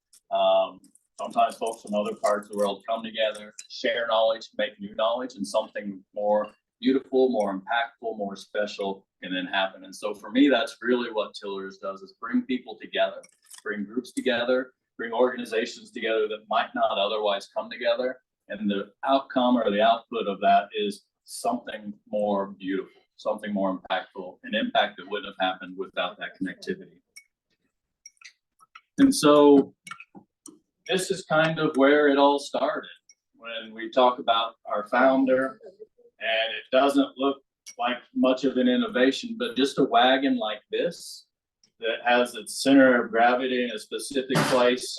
sometimes folks from other parts of the world come together, share knowledge, make new knowledge, and something more beautiful, more impactful, more special can then happen. And so for me, that's really what Tillers does, is bring people together, bring groups together, bring organizations together that might not otherwise come together. And the outcome or the output of that is something more beautiful, something more impactful, an impact that wouldn't have happened without that connectivity. And so this is kind of where it all started when we talk about our founder, and it doesn't look like much of an innovation, but just a wagon like this that has its center of gravity in a specific place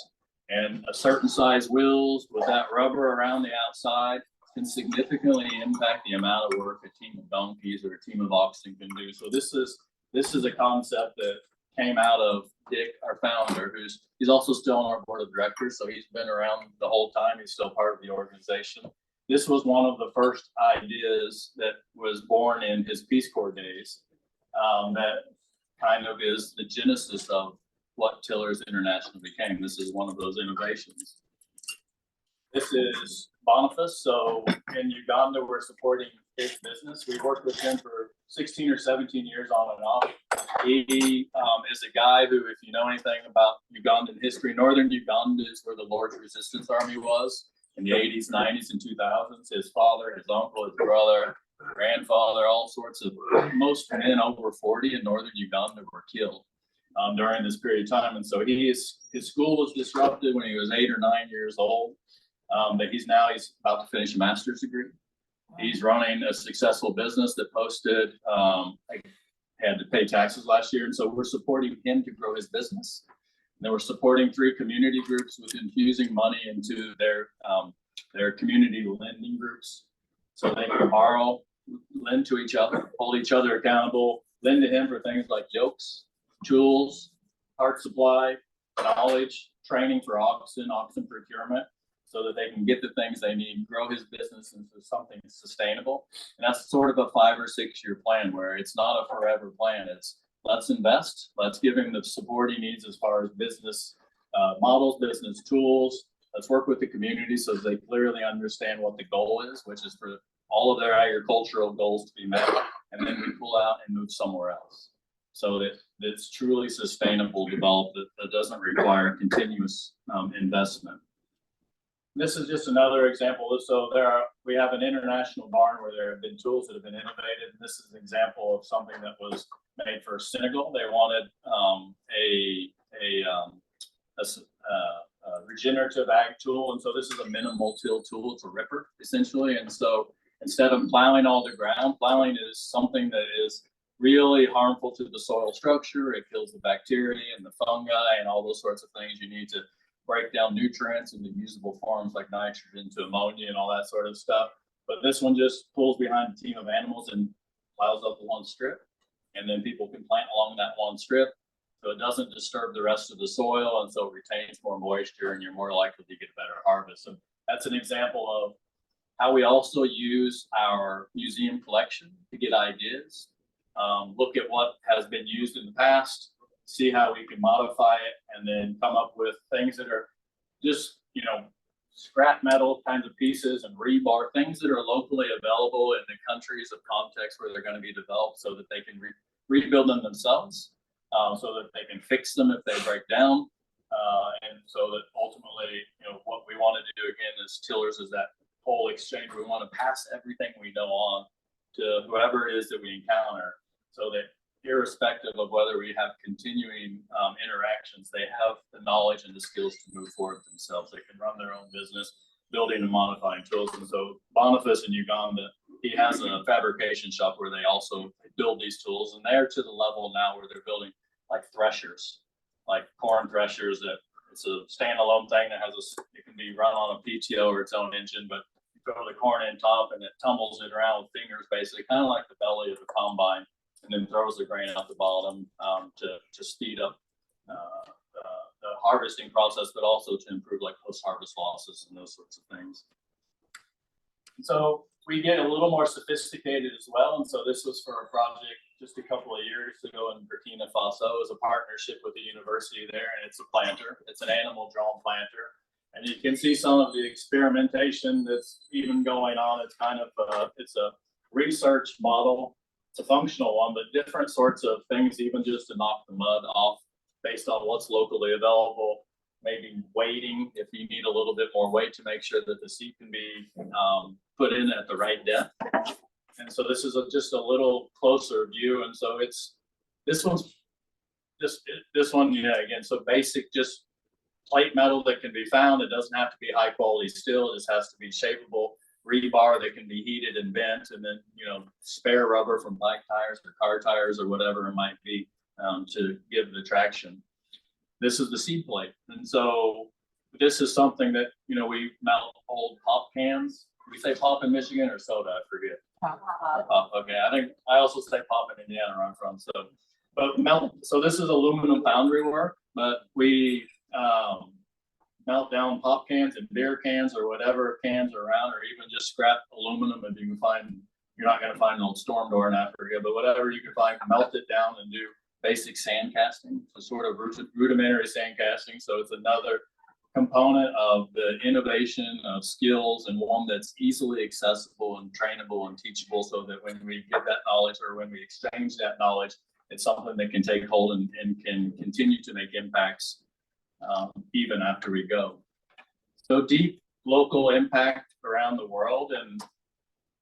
and a certain size wheels with that rubber around the outside can significantly impact the amount of work a team of donkeys or a team of oxen can do. So this is a concept that came out of Dick, our founder, he's also still on our board of directors. So he's been around the whole time. He's still part of the organization. This was one of the first ideas that was born in his Peace Corps days. That kind of is the genesis of what Tillers International became. This is one of those innovations. This is Boniface. So in Uganda, we're supporting his business. We worked with him for 16 or 17 years on and off. He is a guy who, if you know anything about Ugandan history, northern Uganda is where the Lord's Resistance Army was in the 80s, 90s, and 2000s. His father, his uncle, his brother, grandfather, all sorts of, most men over 40 in northern Uganda were killed during this period of time. And so his school was disrupted when he was 8 or 9 years old. But he's about to finish a master's degree. He's running a successful business that posted, had to pay taxes last year. And so we're supporting him to grow his business. And then we're supporting 3 community groups with infusing money into their community lending groups. So they can borrow, lend to each other, hold each other accountable, lend to him for things like yokes, tools, part supply, knowledge, training for oxen procurement, so that they can get the things they need, grow his business into something sustainable. And that's sort of a 5 or 6 year plan where it's not a forever plan. It's let's invest, let's give him the support he needs as far as business models, business tools. Let's work with the community so they clearly understand what the goal is, which is for all of their agricultural goals to be met. And then we pull out and move somewhere else. So that it's truly sustainable development that doesn't require continuous investment. This is just another example. So we have an international barn where there have been tools that have been innovated. And this is an example of something that was made for Senegal. They wanted a regenerative ag tool. And so this is a minimal till tool. It's a ripper essentially. And so instead of plowing all the ground, plowing is something that is really harmful to the soil structure. It kills the bacteria and the fungi and all those sorts of things. You need to break down nutrients into usable forms like nitrogen to ammonia and all that sort of stuff. But this one just pulls behind a team of animals and plows up one strip. And then people can plant along that one strip. So it doesn't disturb the rest of the soil, and so it retains more moisture, and you're more likely to get a better harvest. So that's an example of how we also use our museum collection to get ideas, look at what has been used in the past, see how we can modify it, and then come up with things that are just, scrap metal kinds of pieces and rebar, things that are locally available in the countries of context where they're going to be developed so that they can rebuild them themselves, so that they can fix them if they break down. And so that ultimately, what we want to do again as tillers is that whole exchange. We want to pass everything we know on to whoever it is that we encounter, so that irrespective of whether we have continuing interactions, they have the knowledge and the skills to move forward themselves. They can run their own business, building and modifying tools. And so Boniface in Uganda, he has a fabrication shop where they also build these tools, and they're to the level now where they're building like threshers, like corn threshers. That it's a standalone thing that it can be run on a PTO or its own engine, but you throw the corn in top and it tumbles it around with fingers, basically, kind of like the belly of a combine, and then throws the grain out the bottom to speed up the harvesting process, but also to improve like post-harvest losses and those sorts of things. And so we get a little more sophisticated as well. And so this was for a project just a couple of years ago in Burkina Faso. It was a partnership with the university there, and it's a planter. It's an animal drone planter. And you can see some of the experimentation that's even going on. It's kind of it's a research model. It's a functional one, but different sorts of things, even just to knock the mud off based on what's locally available. Maybe weighting, if you need a little bit more weight to make sure that the seed can be put in at the right depth. And so this is just a little closer view. And so this one, again, so basic, just plate metal that can be found. It doesn't have to be high quality steel. It just has to be shapeable rebar that can be heated and bent, and then, spare rubber from bike tires or car tires or whatever it might be to give the traction. This is the seed plate. And so this is something that, we melt old pop cans. We say pop in Michigan or soda, I forget. Pop. Okay. I think I also say pop in Indiana where I'm from. So this is aluminum foundry work, but we melt down pop cans and beer cans or whatever cans are around, or even just scrap aluminum if you can find. You're not going to find an old storm door in Africa, but whatever you can find, melt it down and do basic sand casting, so sort of rudimentary sand casting. So it's another component of the innovation of skills, and one that's easily accessible and trainable and teachable, so that when we get that knowledge or when we exchange that knowledge, it's something that can take hold and can continue to make impacts even after we go. So deep local impact around the world. And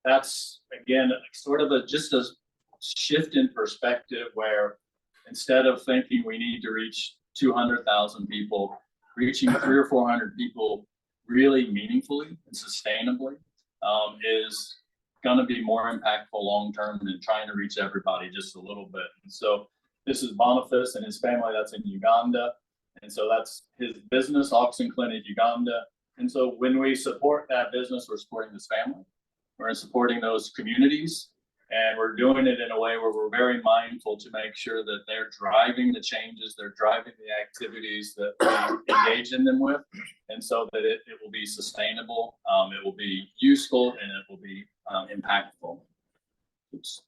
that's, again, sort of just a shift in perspective where instead of thinking we need to reach 200,000 people, reaching 300 or 400 people really meaningfully and sustainably is going to be more impactful long-term than trying to reach everybody just a little bit. And so this is Boniface and his family that's in Uganda. And so that's his business, Oxen Clinic Uganda. And so when we support that business, we're supporting this family. We're supporting those communities. And we're doing it in a way where we're very mindful to make sure that they're driving the changes, they're driving the activities that we engage in them with. And so that it will be sustainable, it will be useful, and it will be impactful. Oops.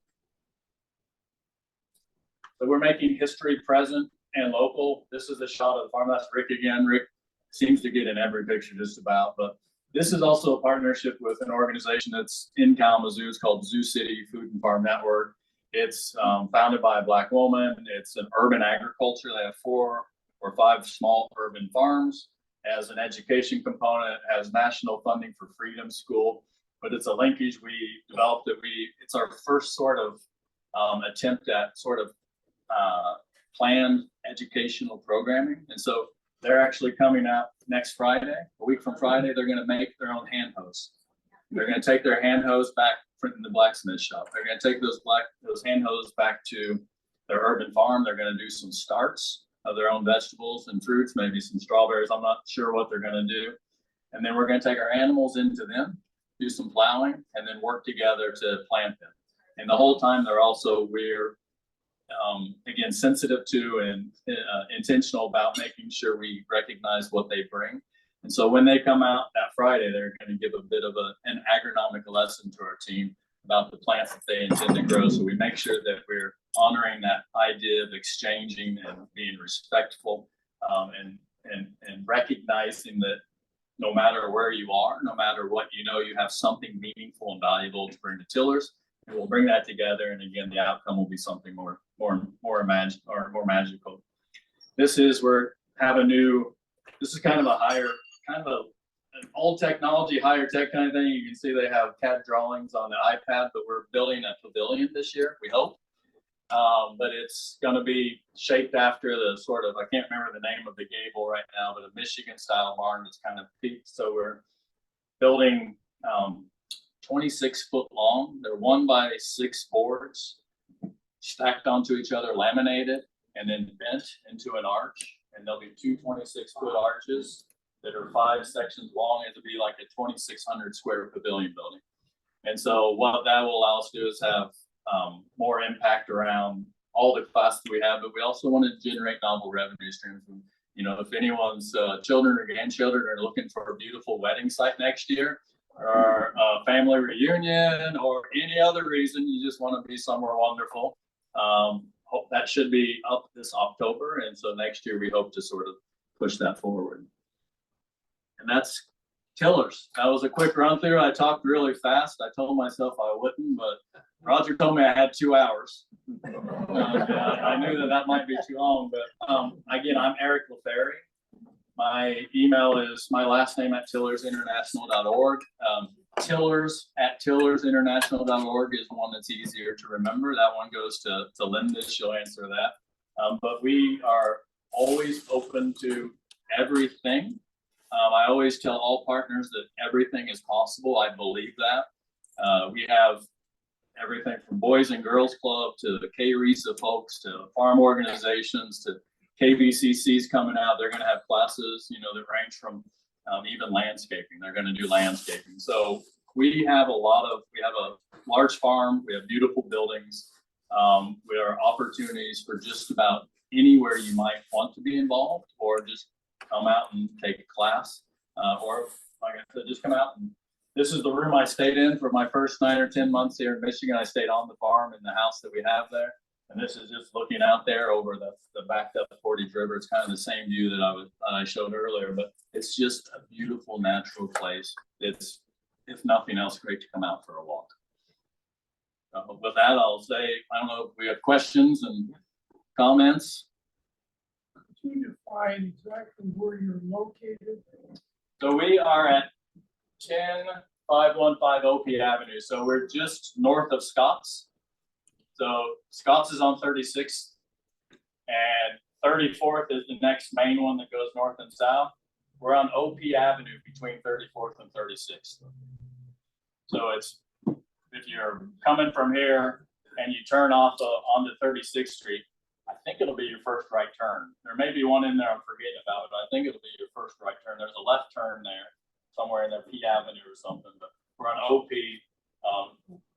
So we're making history present and local. This is a shot of the farm. That's Rick again. Rick seems to get in every picture just about, but this is also a partnership with an organization that's in Kalamazoo. It's called Zoo City Food and Farm Network. It's founded by a Black woman. It's an urban agriculture. They have 4 or 5 small urban farms. As an education component, has national funding for Freedom School, but it's a linkage we developed that it's our first sort of attempt at sort of planned educational programming. And so they're actually coming out next Friday, a week from Friday. They're going to make their own hand hose. They're going to take their hand hose back from the blacksmith shop. They're going to take those hand hose back to their urban farm. They're going to do some starts of their own vegetables and fruits, maybe some strawberries. I'm not sure what they're going to do. And then we're going to take our animals into them, do some plowing, and then work together to plant them. And the whole time we're again, sensitive to and intentional about making sure we recognize what they bring. And so when they come out that Friday, they're going to give a bit of an agronomic lesson to our team about the plants that they intend to grow. So we make sure that we're honoring that idea of exchanging and being respectful, and recognizing that no matter where you are, no matter what you know, you have something meaningful and valuable to bring to tillers. And we'll bring that together, and again, the outcome will be something more magical. This is this is kind of an old technology, higher tech kind of thing. You can see they have CAD drawings on the iPad, but we're building a pavilion this year, we hope. But it's going to be shaped after the sort of, I can't remember the name of the gable right now, but a Michigan style barn that's kind of peaked. So we're building 26 foot long. They're 1x6 boards stacked onto each other, laminated, and then bent into an arch. And there'll be 2 26-foot arches that are 5 sections long. It'll be like a 2,600 square pavilion building. And so what that will allow us to do is have more impact around all the classes we have, but we also want to generate novel revenue streams. If anyone's children or grandchildren are looking for a beautiful wedding site next year, or a family reunion, or any other reason you just want to be somewhere wonderful, that should be up this October. And so next year we hope to sort of push that forward. And that's tillers. That was a quick run through. I talked really fast. I told myself I wouldn't, but Roger told me I had 2 hours. I knew that might be too long, but again, I'm Eric LeFary. My email is my last name at tillersinternational.org. Tillers@tillersinternational.org is one that's easier to remember. That one goes to Linda. She'll answer that. But we are always open to everything. I always tell all partners that everything is possible. I believe that. We have everything from Boys and Girls Club to the K-RISA folks to farm organizations to KBCC's coming out. They're going to have classes, that range from even landscaping. They're going to do landscaping. So we have a large farm. We have beautiful buildings. We are opportunities for just about anywhere you might want to be involved, or just come out and take a class, or like I said, just come out. And this is the room I stayed in for my first 9 or 10 months here in Michigan. I stayed on the farm in the house that we have there. And this is just looking out there over the backed up Portage River. It's kind of the same view that I showed earlier, but it's just a beautiful natural place. It's, if nothing else, great to come out for a walk. With that, I'll say, I don't know if we have questions and comments. Can you define exactly where you're located? So we are at 10515 OP Avenue. So we're just north of Scott's. So Scott's is on 36th, and 34th is the next main one that goes north and south. We're on OP Avenue between 34th and 36th. So it's, if you're coming from here and you turn off onto 36th Street, I think it'll be your first right turn. There may be one in there I'm forgetting about, but I think it'll be your first right turn. There's a left turn there somewhere in there, P Avenue or something, but we're on OP.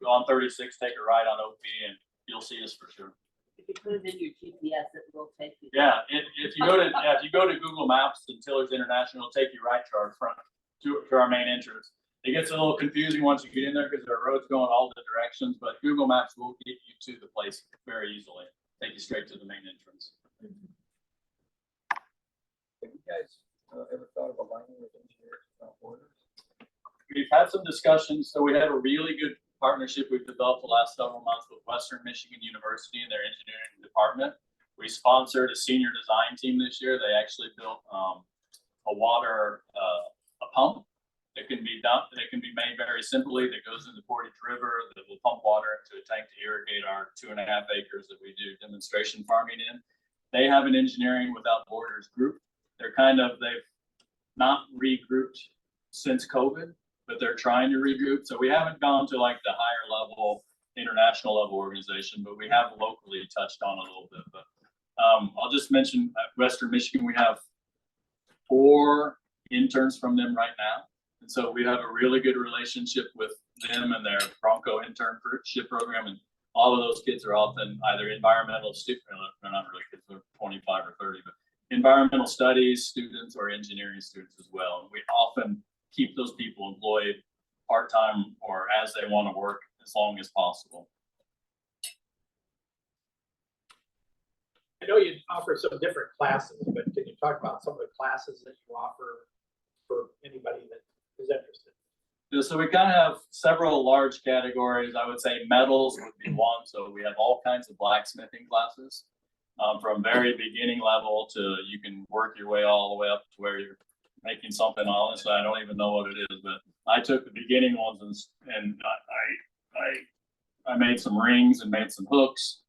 go on 36, take a ride on OP, and you'll see us for sure. If you put it in your GPS, it will take you. Yeah, if you go to Google Maps and Tillers International, it'll take you right to our front, to our main entrance. It gets a little confusing once you get in there because there are roads going all the directions, but Google Maps will get you to the place very easily. Take you straight to the main entrance. Have you guys ever thought of aligning with Engineers Without Borders? We've had some discussions, so we have a really good partnership we've developed the last several months with Western Michigan University and their engineering department. We sponsored a senior design team this year. They actually built a pump that can be made very simply, that goes into Portage River, that will pump water into a tank to irrigate our 2.5 acres that we do demonstration farming in. They have an Engineering Without Borders group. They've not regrouped since COVID, but they're trying to regroup. So we haven't gone to like the higher level, international level organization, but we have locally touched on a little bit. But I'll just mention at Western Michigan, we have 4 interns from them right now. And so we have a really good relationship with them and their Bronco internship program. And all of those kids are often either environmental students, they're not really kids, they're 25 or 30, but environmental studies students or engineering students as well. And we often keep those people employed part-time or as they want to work as long as possible. I know you offer some different classes, but can you talk about some of the classes that you offer for anybody that is interested? Yeah, so we kind of have several large categories. I would say metals would be one. So we have all kinds of blacksmithing classes, from very beginning level to you can work your way all the way up to where you're making something. Honestly, I don't even know what it is, but I took the beginning ones and I made some rings and made some hooks.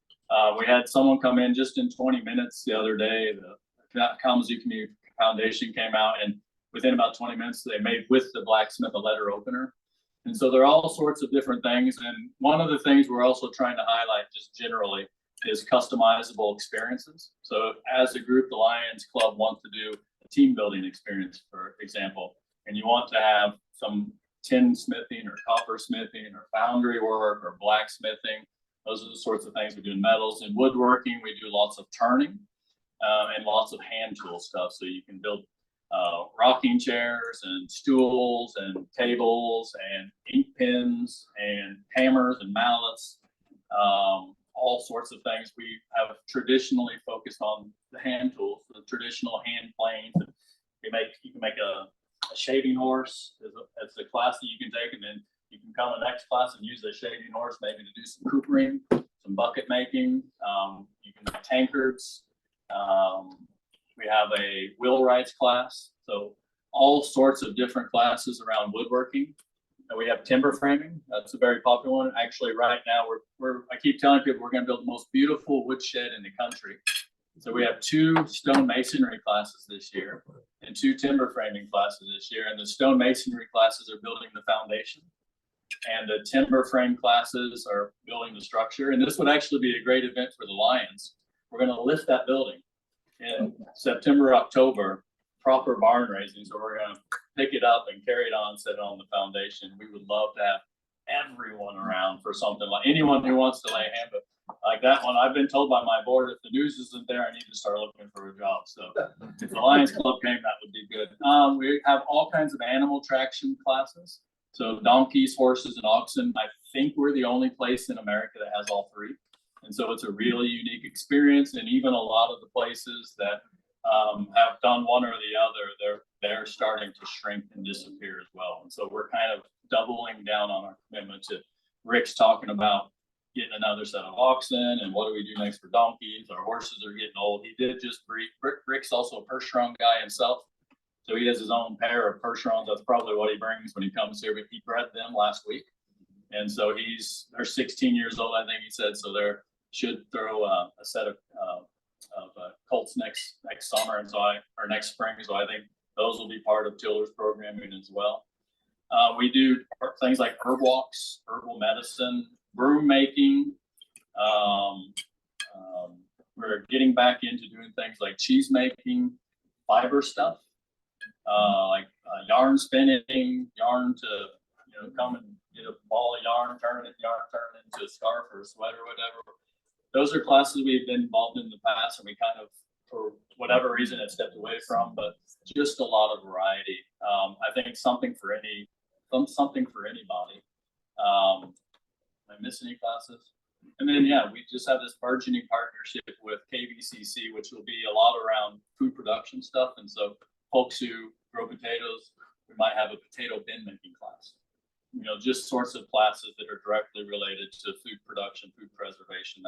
We had someone come in just in 20 minutes the other day. The Kalamazoo Community Foundation came out, and within about 20 minutes, they made with the blacksmith a letter opener. And so there are all sorts of different things. And one of the things we're also trying to highlight just generally is customizable experiences. So as a group, the Lions Club wants to do a team building experience, for example, and you want to have some tin smithing or copper smithing or foundry work or blacksmithing. Those are the sorts of things we do in metals. In woodworking, we do lots of turning and lots of hand tool stuff. So you can build rocking chairs and stools and tables and ink pens and hammers and mallets, all sorts of things. We have traditionally focused on the hand tools, the traditional hand planes. You can make a shaving horse as a class that you can take, and then you can come to the next class and use the shaving horse maybe to do some coopering, some bucket making. You can make tankards. We have a wheelwrights class, so all sorts of different classes around woodworking. And we have timber framing. That's a very popular one. Actually, right now I keep telling people we're going to build the most beautiful woodshed in the country. So we have 2 stone masonry classes this year and 2 timber framing classes this year. And the stone masonry classes are building the foundation, and the timber frame classes are building the structure. And this would actually be a great event for the Lions. We're going to lift that building in September, October, proper barn raising. So we're going to pick it up and carry it on, set it on the foundation. We would love to have everyone around for something like anyone who wants to lay a hand, but like that one, I've been told by my board, if the news isn't there, I need to start looking for a job. So if the Lions Club came, that would be good. We have all kinds of animal traction classes. So donkeys, horses, and oxen. I think we're the only place in America that has all 3. And so it's a really unique experience. And even a lot of the places that have done one or the other, they're starting to shrink and disappear as well. And so we're kind of doubling down on our commitment to Rick's talking about getting another set of oxen and what do we do next for donkeys. Our horses are getting old. He did just breed. Rick's also a Percheron guy himself. So he has his own pair of Percherons. That's probably what he brings when he comes here, but he bred them last week. And so they're 16 years old, I think he said. So they should throw a set of colts next summer or next spring. So I think those will be part of Tiller's programming as well. We do things like herb walks, herbal medicine, broom making. We're getting back into doing things like cheese making, fiber stuff, like yarn spinning, yarn to come and get a ball of yarn, turn it into a scarf or a sweater or whatever. Those are classes we've been involved in the past, and we kind of, for whatever reason, have stepped away from, but just a lot of variety. I think something for anybody. Am I missing any classes? And then, yeah, we just have this burgeoning partnership with KVCC, which will be a lot around food production stuff. And so folks who grow potatoes, we might have a potato bin making class. You know, just sorts of classes that are directly related to food production, food preservation,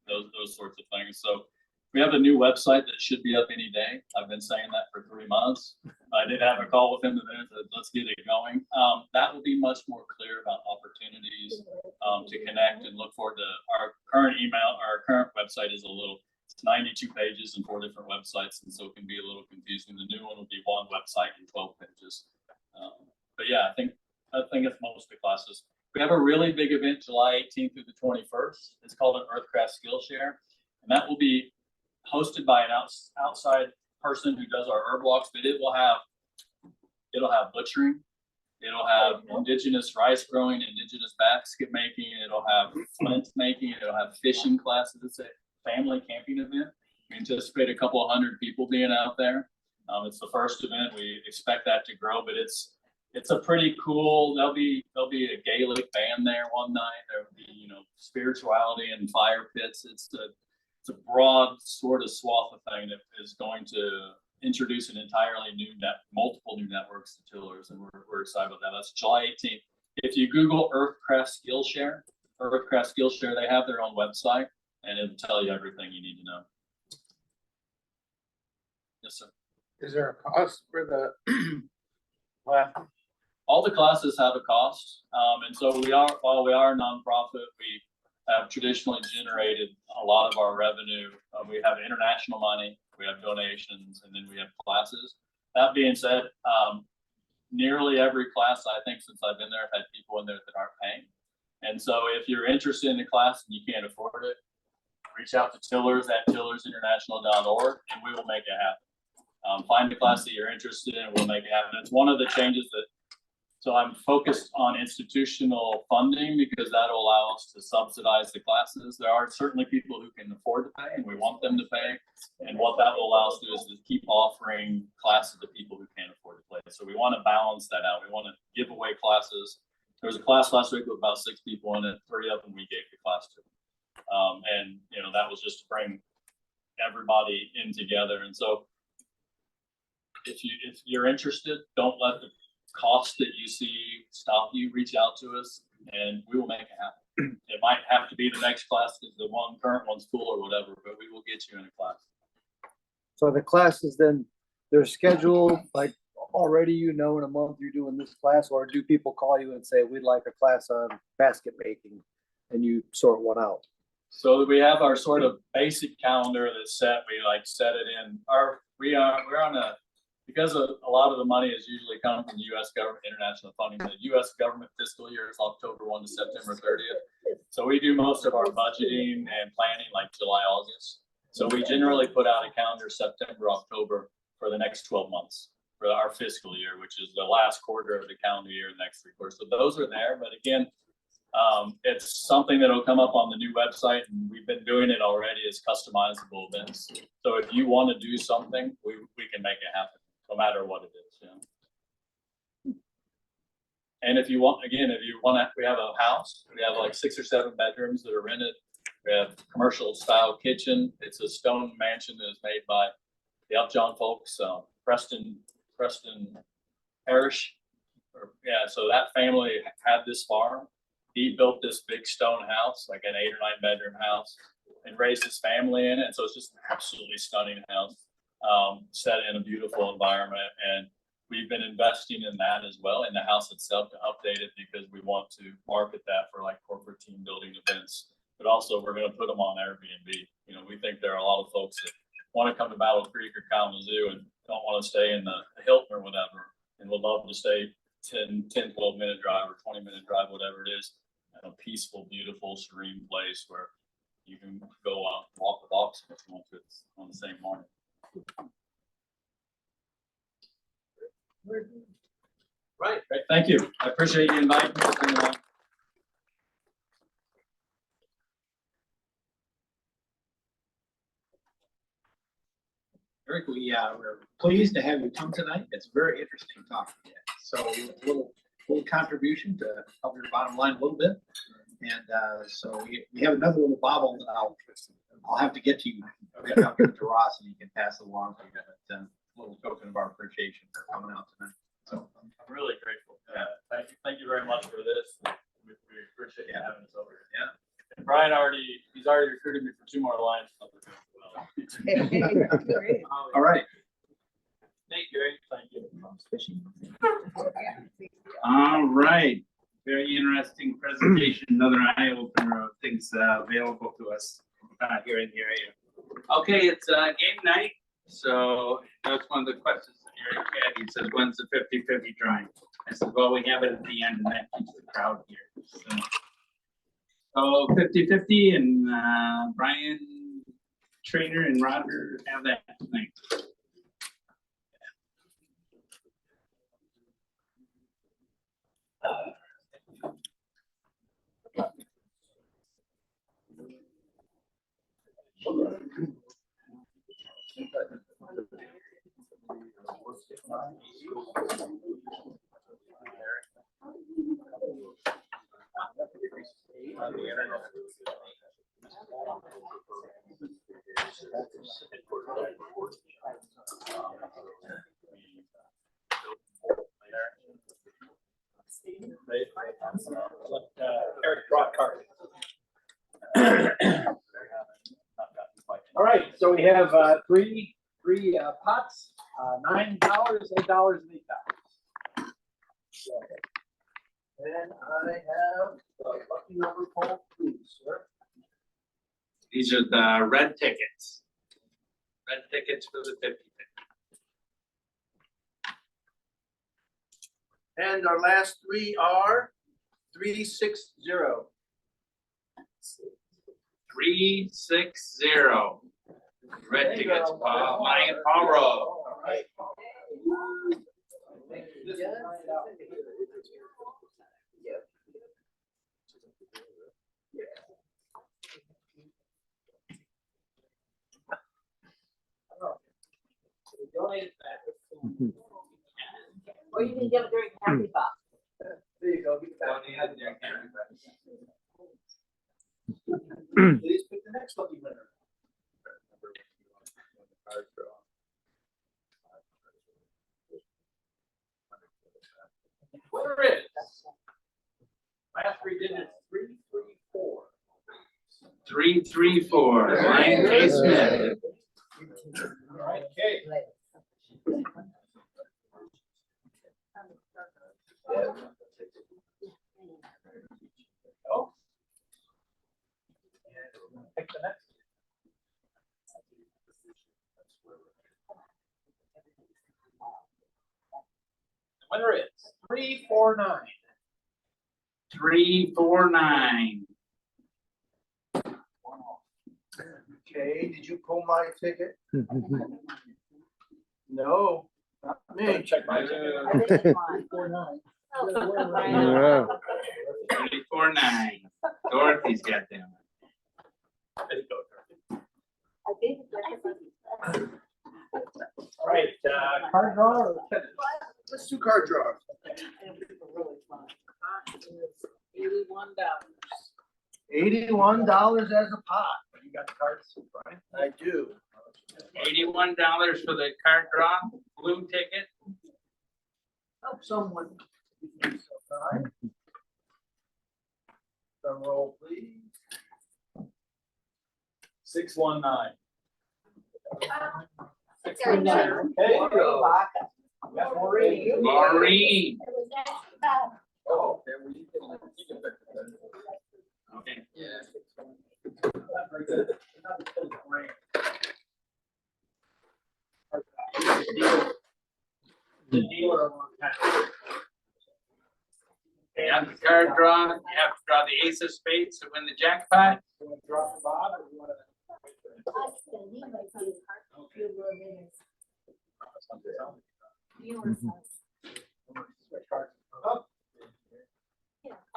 those sorts of things. So we have a new website that should be up any day. I've been saying that for 3 months. I did have a call with him today, so let's get it going. That will be much more clear about opportunities to connect and look forward to our current email. Our current website is it's 92 pages and 4 different websites, and so it can be a little confusing. The new one will be 1 website and 12 pages. But yeah, I think it's most of the classes. We have a really big event July 18th through the 21st. It's called an Earthcraft Skillshare, and that will be hosted by an outside person who does our herb walks, but it'll have butchering, it'll have indigenous rice growing, indigenous basket making, it'll have flint making, it'll have fishing classes. It's a family camping event. We anticipate a couple of 100 people being out there. It's the first event. We expect that to grow, but it's a pretty cool. There'll be a Gaelic band there one night. There'll be spirituality and fire pits. It's a broad sort of swath of thing that is going to introduce an entirely multiple new networks to tillers, and we're excited about that. That's July 18th. If you Google Earthcraft Skillshare, they have their own website, and it'll tell you everything you need to know. Yes, sir. Is there a cost for the class? All the classes have a cost, and so while we are a nonprofit, we have traditionally generated a lot of our revenue. We have international money, we have donations, and then we have classes. That being said, nearly every class, I think, since I've been there, I've had people in there that aren't paying. And so if you're interested in the class and you can't afford it, reach out to Tillers at tillersinternational.org, and we will make it happen. Find the class that you're interested in, and we'll make it happen. It's one of the changes so I'm focused on institutional funding because that'll allow us to subsidize the classes. There are certainly people who can afford to pay, and we want them to pay. And what that will allow us to do is to keep offering classes to people who can't afford to pay. So we want to balance that out. We want to give away classes. There was a class last week with about 6 people in it. 3 of them we gave the class to. And that was just to bring everybody in together. And so if you're interested, don't let the cost that you see stop you. Reach out to us and we will make it happen. It might have to be the next class because the current one's full or whatever, but we will get you in a class. So the classes then, they're scheduled like already, in a month you're doing this class, or do people call you and say, we'd like a class on basket making, and you sort one out? So we have our sort of basic calendar that's set. We set it in we're on because a lot of the money is usually coming from the U.S. government, international funding. The U.S. government fiscal year is October 1 to September 30th. So we do most of our budgeting and planning like July, August. So we generally put out a calendar September, October for the next 12 months for our fiscal year, which is the last quarter of the calendar year, the next 3 quarters. So those are there. But again, it's something that'll come up on the new website, and we've been doing it already as customizable events. So if you want to do something, we can make it happen, no matter what it is. And if you want, we have a house. We have like 6 or 7 bedrooms that are rented. We have commercial style kitchen. It's a stone mansion that is made by the Upjohn folks, Preston Parish. So that family had this farm. He built this big stone house, like an 8 or 9 bedroom house, and raised his family in it. And so it's just an absolutely stunning house, set in a beautiful environment. And we've been investing in that as well, in the house itself, to update it because we want to market that for like corporate team building events. But also we're going to put them on Airbnb. We think there are a lot of folks that want to come to Battle Creek or Kalamazoo and don't want to stay in the Hilton or whatever, and would love to stay 10, 12 minute drive or 20 minute drive, whatever it is, in a peaceful, beautiful, serene place where you can go out and walk the dogs if you want to on the same morning. Right. Thank you. I appreciate you inviting me. we're pleased to have you come tonight. It's very interesting talking to you. So a little contribution to help your bottom line a little bit. And so we have another little bobble that I'll have to get to you. I'll get it to Ross and you can pass it along to you. But a little token of our appreciation for coming out tonight. So I'm really grateful. Thank you very much for this. We appreciate you having us over here. Yeah. And Brian he's already recruited me for 2 more Lions. all right. Thank you. Thank you. All right. Very interesting presentation. Another eye opener of things available to us here in the area. Okay, it's game night. So that's one of the questions that Eric had. He says, when's the 50-50 drawing? I said, well, we have it at the end and that keeps the crowd here. So 50-50 and Brian, Trainer and Roger have that tonight. Eric draw a card. All right, so we have three pots, $9, $8, and $8. And I have the lucky number poll, please, sir. These are the red tickets. Red tickets for the 50. And our last three are 360. 360. Red tickets, Lion Paul Road. All right. Or you can get it during Happy Box. There you go. Please pick the next lucky winner. Winner is last three digits 334. 334. Lion K. Smith. All right, okay. Oh. Pick the next. The winner is 349. 349. Okay, did you pull my ticket? No, not me. Check my ticket. I think it's mine. 49. Yeah. 349. Dorothy's got them. There you go. I gave it to everybody. All right, card draw or tennis? Let's do card draw. $81. $81 as a pot. You got the cards, Brian? I do. $81 for the card draw, blue ticket. Help someone. Drum roll, please. 619. Hey, Maureen. Maureen. Oh, Okay. The dealer on that. You have the card draw, you have to draw the ace of spades to win the jackpot. You want to draw for Bob or you want to?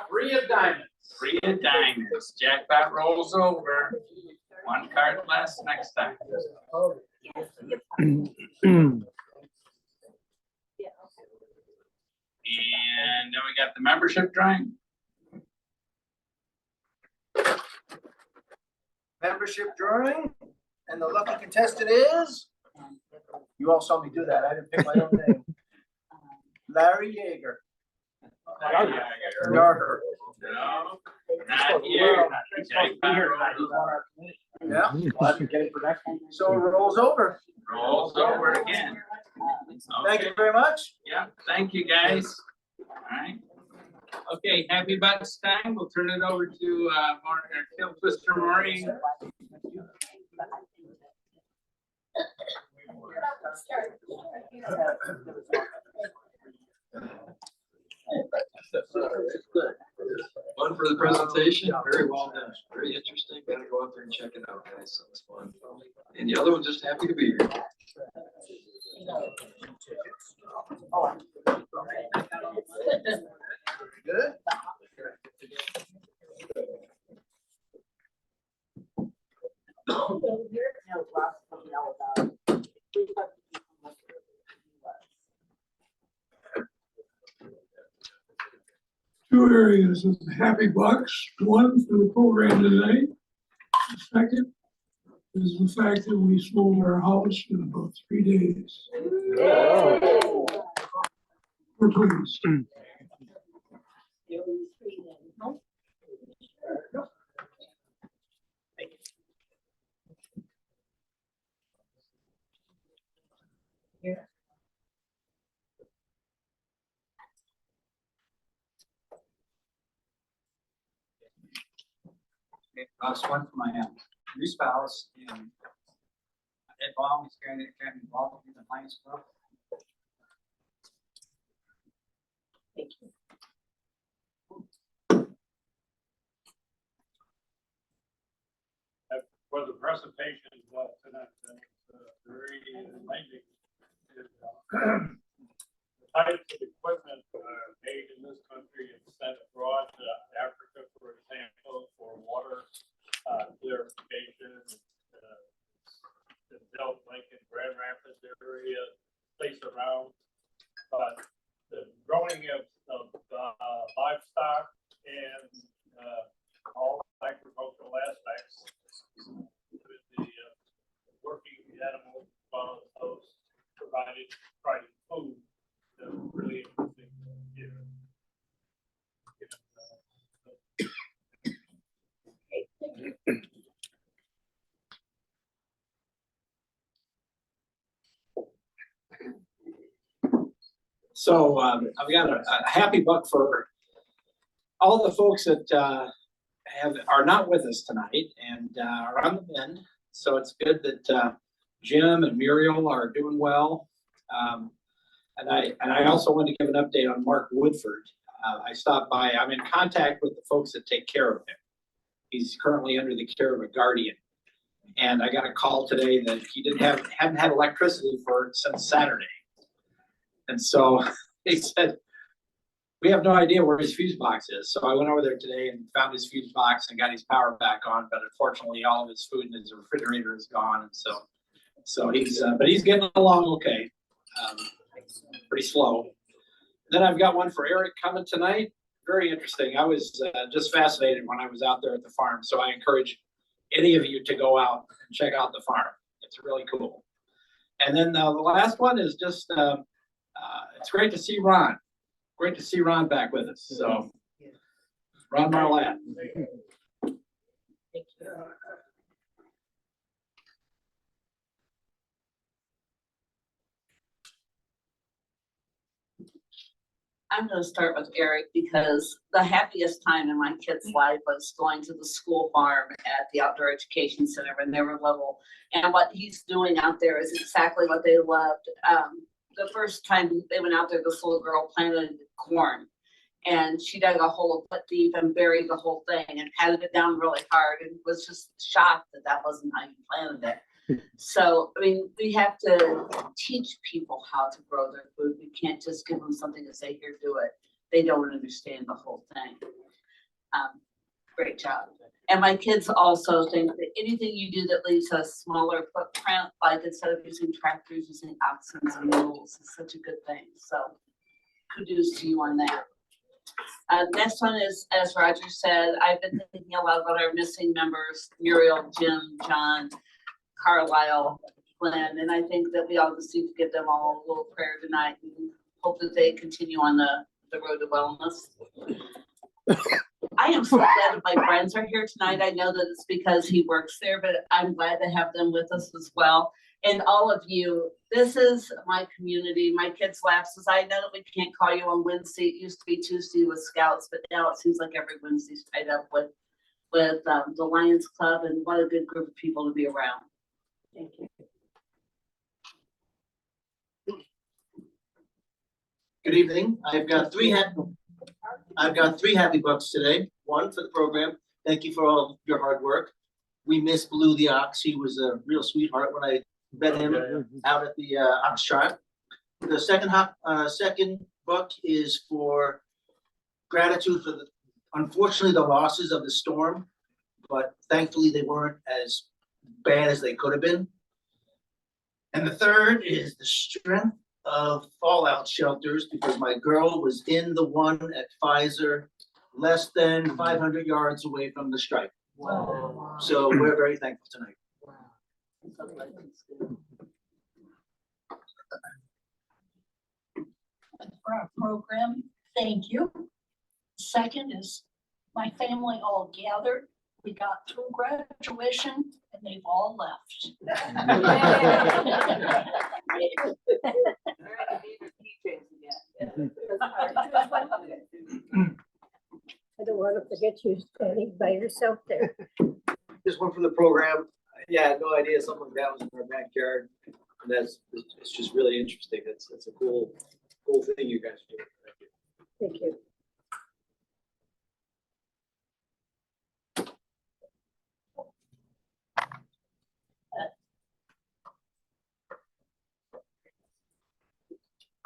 Three of diamonds. 3 of diamonds. Jackpot rolls over. 1 card less next time. And then we got the membership drawing. Membership drawing, and the lucky contestant is, you all saw me do that, I didn't pick my own name. Larry Yeager. Yarger. No, not here. Yeah. So it rolls over. Rolls over again. Thank you very much. Yeah, thank you, guys. All right. Okay, happy Bucks time. We'll turn it over to Kim Twister Maureen. Fun for the presentation, very well done, very interesting, gotta go out there and check it out, guys, so it's fun. And the other one, just happy to be here. Good. Two areas of happy bucks. One for the program today. The second is the fact that we sold our house in about 3 days. We're pleased. Ross one for my new spouse and Ed Baum, he's got involved in the Lions Club. Thank you. For the presentation tonight, very enlightening. The types of equipment made in this country and sent abroad to Africa, for example, for water purification, dealt like in Grand Rapids area, place around. But the growing of livestock and all agricultural aspects with the working animals, those providing food, really interesting. So I've got a happy buck for all the folks that are not with us tonight and are on the mend. So it's good that Jim and Muriel are doing well. And I also want to give an update on Mark Woodford. I stopped by. I'm in contact with the folks that take care of him. He's currently under the care of a guardian. And I got a call today that he hadn't had electricity since Saturday. And so he said, we have no idea where his fuse box is. So I went over there today and found his fuse box and got his power back on. But unfortunately, all of his food in his refrigerator is gone. And so he's, but he's getting along okay. Pretty slow. Then I've got one for Eric coming tonight. Very interesting. I was just fascinated when I was out there at the farm. So I encourage any of you to go out and check out the farm. It's really cool. And then the last one is just, it's great to see Ron. Great to see Ron back with us. So Ron Marlatt. I'm going to start with Eric because the happiest time in my kid's life was going to the school farm at the Outdoor Education Center when they were little. And what he's doing out there is exactly what they loved. The first time they went out there, this little girl planted corn and she dug a hole a foot deep and buried the whole thing and patted it down really hard and was just shocked that that wasn't how you planted it. So, I mean, we have to teach people how to grow their food. We can't just give them something to say, here, do it. They don't understand the whole thing. Great job. And my kids also think that anything you do that leaves a smaller footprint, like instead of using tractors, using oxen and mules is such a good thing. So kudos to you on that. Next one is, as Roger said, I've been thinking a lot about our missing members, Muriel, Jim, John, Carlisle, Glenn, and I think that we all just need to give them all a little prayer tonight and hope that they continue on the road to wellness. I am so glad that my friends are here tonight. I know that it's because he works there, but I'm glad to have them with us as well. And all of you, this is my community. My kids laugh says, I know that we can't call you on Wednesday. It used to be Tuesday with Scouts, but now it seems like every Wednesday's tied up with the Lions Club, and what a good group of people to be around. Thank you. Good evening. I've got three happy bucks today. One for the program. Thank you for all your hard work. We miss Blue the Ox. He was a real sweetheart when I met him out at the ox trot. The second buck is for gratitude for unfortunately the losses of the storm, but thankfully they weren't as bad as they could have been. And the third is the strength of fallout shelters, because my girl was in the one at Pfizer, less than 500 yards away from the strike. Wow. So we're very thankful tonight. For our program, thank you. Second is my family all gathered. We got through graduation and they've all left. I don't want to forget you standing by yourself there. This one for the program. Yeah, I had no idea something like that was in our backyard. And it's just really interesting. It's a cool thing you guys do. Thank you.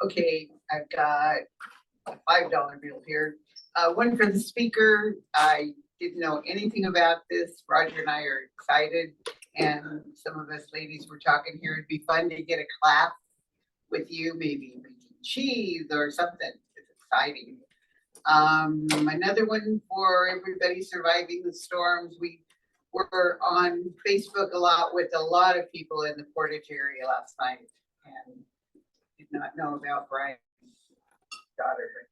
Okay, I've got a $5 bill here. One for the speaker. I didn't know anything about this. Roger and I are excited. And some of us ladies were talking here. It'd be fun to get a class with you, maybe making cheese or something. It's exciting. Another one for everybody surviving the storms. We were on Facebook a lot with a lot of people in the Portage area last night and did not know about Brian's daughter.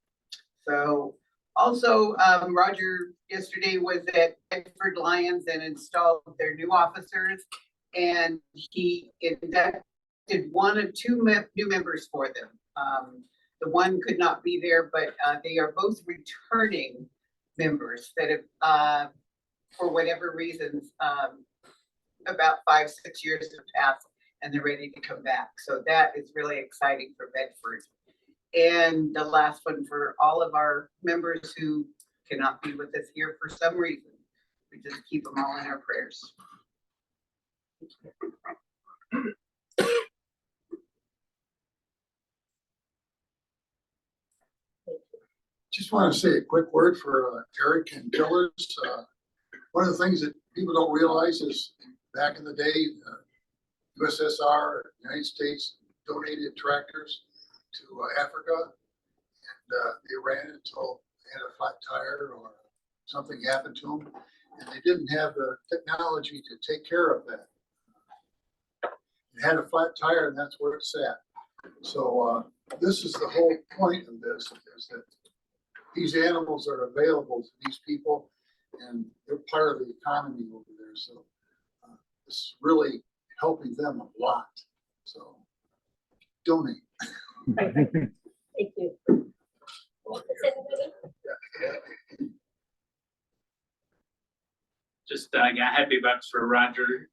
So also, Roger yesterday was at Bedford Lions and installed their new officers, and he inducted one of two new members for them. The one could not be there, but they are both returning members that have, for whatever reasons, about 5-6 years have passed and they're ready to come back. So that is really exciting for Bedford. And the last one for all of our members who cannot be with us here for some reason. We just keep them all in our prayers. Just want to say a quick word for Eric and Tillers. One of the things that people don't realize is back in the day, USSR, United States donated tractors to Africa, and they ran until they had a flat tire or something happened to them, and they didn't have the technology to take care of that. It had a flat tire, and that's where it sat. So this is the whole point of this, is that these animals are available to these people, and they're part of the economy over there. So this is really helping them a lot. So donate. Thank you. Just got happy bucks for Roger,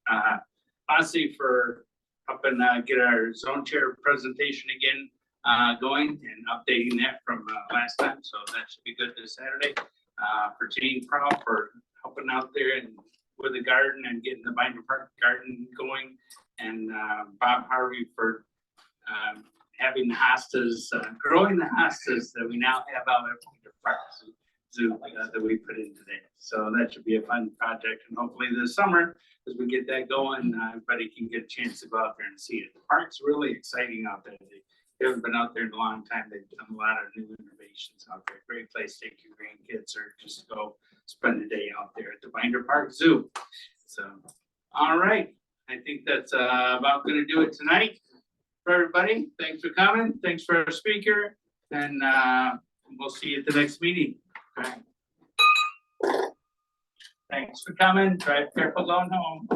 honestly, for helping get our zone chair presentation again going and updating that from last time. So that should be good this Saturday. For Jane Prowl for helping out there and with the garden and getting the Binder Park garden going, and Bob Harvey for having the hostas, growing the hostas that we now have out at Binder Park. So zoo that we put in today. So that should be a fun project, and hopefully this summer, as we get that going, everybody can get a chance to go out there and see it. The park's really exciting out there. They haven't been out there in a long time. They've done a lot of new innovations out there. Great place to take your grandkids or just go spend the day out there at the Binder Park Zoo. So, all right. I think that's about gonna do it tonight for everybody. Thanks for coming. Thanks for our speaker, and we'll see you at the next meeting. Okay. Thanks for coming. Drive careful going home.